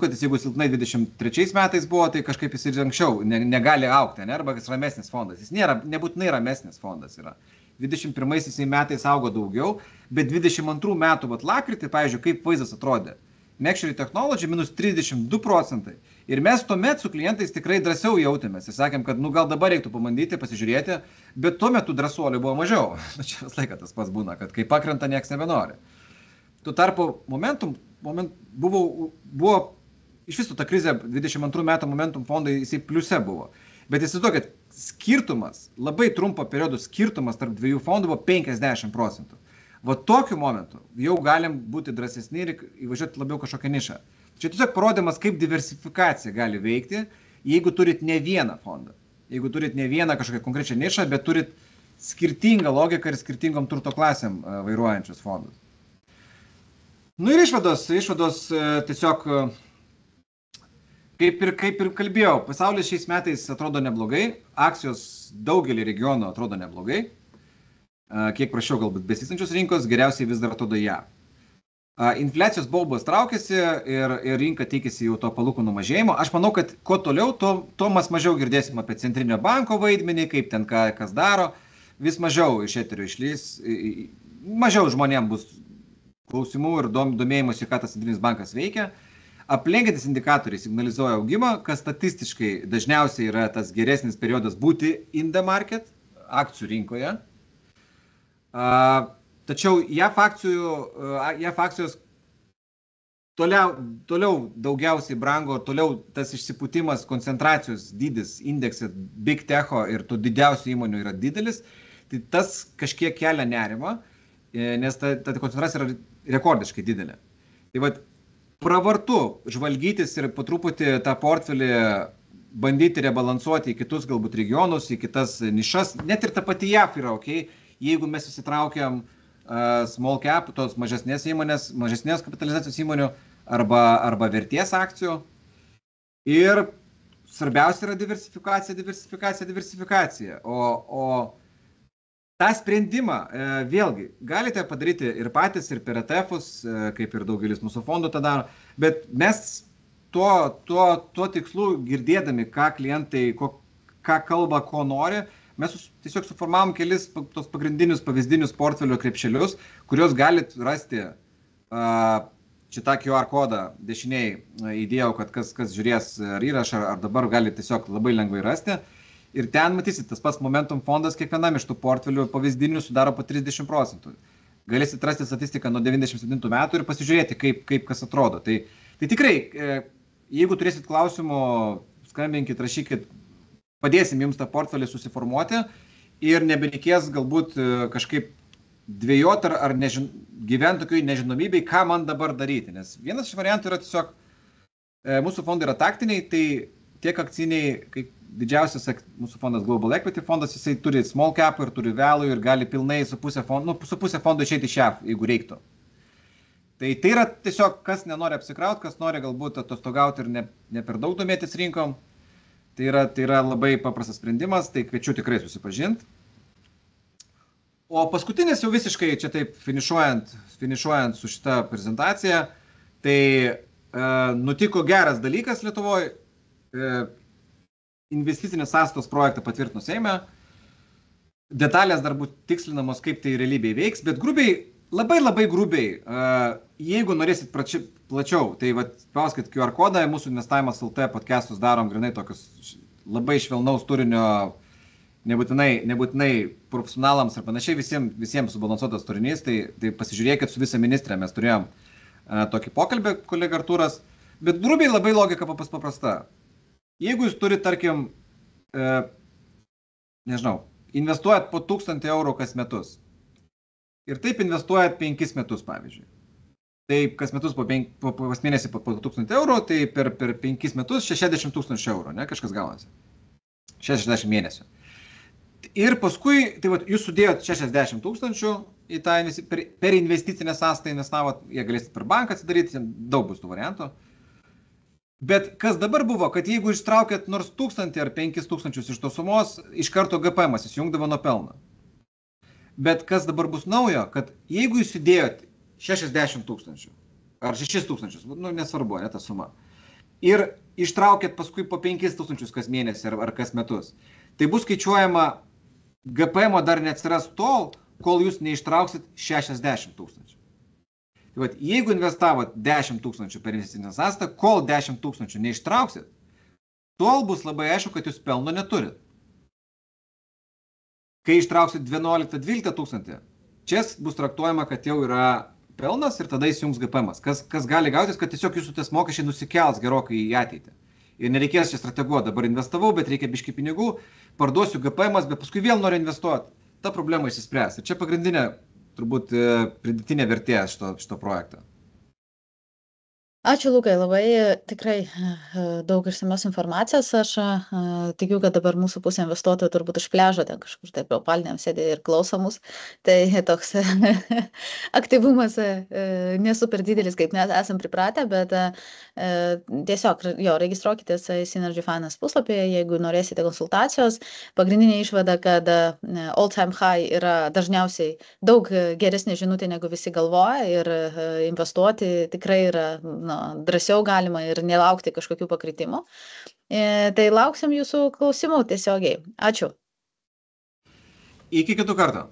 Speaker 2: Kad jeigu silpnai 23 metais buvo, tai kažkaip jis ir anksčiau negali augti, arba jis ramesnis fondas. Jis nebūtinai ramesnis fondas yra. 21 metais augo daugiau, bet 22 metų lapkritį, pavyzdžiui, kaip vaizdas atrodė. Nexture Technology minus 32%. Ir mes tuomet su klientais tikrai drąsiau jautėmės ir sakėm, kad gal dabar reiktų pabandyti, pasižiūrėti, bet tuo metu drąsuolių buvo mažiau. Čia vis laiką tas pats būna, kad kai pakrenta, nieks nebenori. Tuo tarpu Momentum buvo iš viso ta krizė 22 metų Momentum fondai, jisai pliuse buvo. Bet įsivaizduokit, skirtumas, labai trumpo periodo skirtumas tarp dviejų fondų buvo 50%. Va tokiu momentu jau galim būti drąsesni ir įvažiuoti labiau kažkokią nišą. Čia tiesiog parodymas, kaip diversifikacija gali veikti, jeigu turit ne vieną fondą. Jeigu turit ne vieną kažkokią konkrečią nišą, bet turit skirtingą logiką ir skirtingom turto klasėm vairuojančius fondus. Nu ir išvados tiesiog, kaip ir kalbėjau, pasaulis šiais metais atrodo neblogai, akcijos daugelį regionų atrodo neblogai, kiek prašiau galbūt besistančios rinkos, geriausiai vis dar atrodo JAV. Infliacijos baubas traukiasi ir rinka tikisi jau to palūkanų mažėjimo. Aš manau, kad kuo toliau, tuo mes mažiau girdėsim apie centrinio banko vaidmenį, kaip ten kas daro, vis mažiau iš eterio išlys, mažiau žmonėms bus klausimų ir domėjimuose, ką tas centrinis bankas veikia. Aplenkiantis indikatoriai signalizuoja augimą, kas statistiškai dažniausiai yra tas geresnis periodas būti in the market, akcijų rinkoje. Tačiau JAV akcijos toliau daugiausiai brango, toliau tas išsipūtimas, koncentracijos dydis, indeksas Big Techo ir tų didžiausių įmonių yra didelis, tai tas kažkiek kelia nerimą, nes ta koncentracija yra rekordiškai didelė. Tai vat, pravartu žvalgytis ir po truputį tą portfelį bandyti rebalansuoti į kitus galbūt regionus, į kitas nišas, net ir ta pati JAV yra ok, jeigu mes įsitraukiam small cap, tos mažesnės įmonės, mažesnės kapitalizacijos įmonių arba vertės akcijų. Ir svarbiausia yra diversifikacija. O tą sprendimą vėlgi galite padaryti ir patys, ir per ETF-us, kaip ir daugelis mūsų fondų tą daro, bet mes tuo tikslu girdėdami, ką klientai, ką kalba, ko nori, mes tiesiog suformavom kelis tos pagrindinius pavyzdinius portfelio krepšelius, kuriuos galite rasti, šitą QR kodą dešiniai įdėjau, kad kas žiūrės ar įrašą, ar dabar galite tiesiog labai lengvai rasti. Ir ten matysit, tas pats Momentum fondas kiekvienam iš tų portfelių pavyzdinių sudaro po 30%. Galėsit rasti statistiką nuo 97 metų ir pasižiūrėti, kaip kas atrodo. Tai tikrai, jeigu turėsit klausimų, skambinkit, rašykit, padėsim jums tą portfelį susiformuoti ir nebereikės galbūt kažkaip dvejoti ar gyventi tokioj nežinomybėj, ką man dabar daryti. Nes vienas iš variantų yra tiesiog, mūsų fondai yra taktiniai, tai tiek akciniai, kaip didžiausias mūsų fondas Global Equity fondas, jisai turi small cap ir turi value ir gali pilnai su pusė fondo išeiti iš JAV, jeigu reiktų. Tai yra tiesiog, kas nenori apsikrauti, kas nori galbūt atostogauti ir ne per daug domėtis rinkom. Tai yra labai paprastas sprendimas, tai kviečiu tikrai susipažinti. O paskutinis jau visiškai čia taip finišuojant su šitą prezentaciją, tai nutiko geras dalykas Lietuvoje, investicinės sąskaitos projektą patvirtino Seime, detalės dar būtų tikslinamos, kaip tai realybėje veiks, bet grubiai, labai grubiai, jeigu norėsit plačiau, tai spauskit QR kodą, mūsų investavimas LT podcastus darom grinai tokius labai švelnaus turinio, nebūtinai profesionalams ir panašiai, visiems subalansuotas turinys, tai pasižiūrėkit su visa ministrė, mes turėjom tokį pokalbį, kolega Artūras, bet grubiai labai logika paprasta. Jeigu jūs turite, tarkim, investuojat po 1000 eurų kas metus, ir taip investuojat 5 metus, pavyzdžiui. Tai kas metus po mėnesį po 1000 eurų, tai per 5 metus 60 000 eurų, ne, kažkas gaunasi. 60 mėnesių. Ir paskui, tai jūs sudėjot 60 000 į tą per investicinę sąskaitą investavot, jie galėsit per banką atsidaryti, daug bus tų variantų. Bet kas dabar buvo, kad jeigu ištraukėt nors 1000 ar 5000 iš tos sumos, iš karto GPM-as įsijungdavo nuo pelno. Bet kas dabar bus naujo, kad jeigu jūs įdėjot 60 000 ar 6 000, nesvarbu, ne ta suma, ir ištraukėt paskui po 5 000 kas mėnesį ar kas metus, tai bus skaičiuojama GPM dar neatsiras tol, kol jūs neištrauksit 60 000. Tai jeigu investavot 10 000 per investicinę sąskaitą, kol 10 000 neištrauksit, tol bus labai aišku, kad jūs pelno neturit. Kai ištrauksit 11-12 000, čia bus traktuojama, kad jau yra pelnas ir tada įsijungs GPM-as. Kas gali gautis, kad tiesiog jūsų tas mokesčiai nusikels gerokai į ateitį. ir nereikės čia strateguoti, dabar investavau, bet reikia biški pinigų, parduosiu GPM, bet paskui vėl noriu investuoti. Ta problema išsispręs. Ir čia pagrindinė, turbūt, pridėtinė vertė šito projekto.
Speaker 1: Ačiū, Lukai, labai tikrai daug išsamios informacijos. Aš tikiu, kad dabar mūsų pusė investuotojų turbūt iš pliažo ten kažkur taip jau palnėm sėdė ir klauso mus. Tai toks aktyvumas nesu per didelis, kaip mes esam pripratę, bet tiesiog jo, registruokitės į Synergy Finance puslapyje, jeigu norėsite konsultacijos. Pagrindinė išvada, kad all-time high yra dažniausiai daug geresnė žinutė, negu visi galvoja, ir investuoti tikrai yra drąsiau galima ir nelaukti kažkokių pakritimų. Tai lauksim jūsų klausimų tiesiogiai. Ačiū.
Speaker 2: Iki kitų kartų.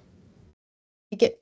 Speaker 1: Iki.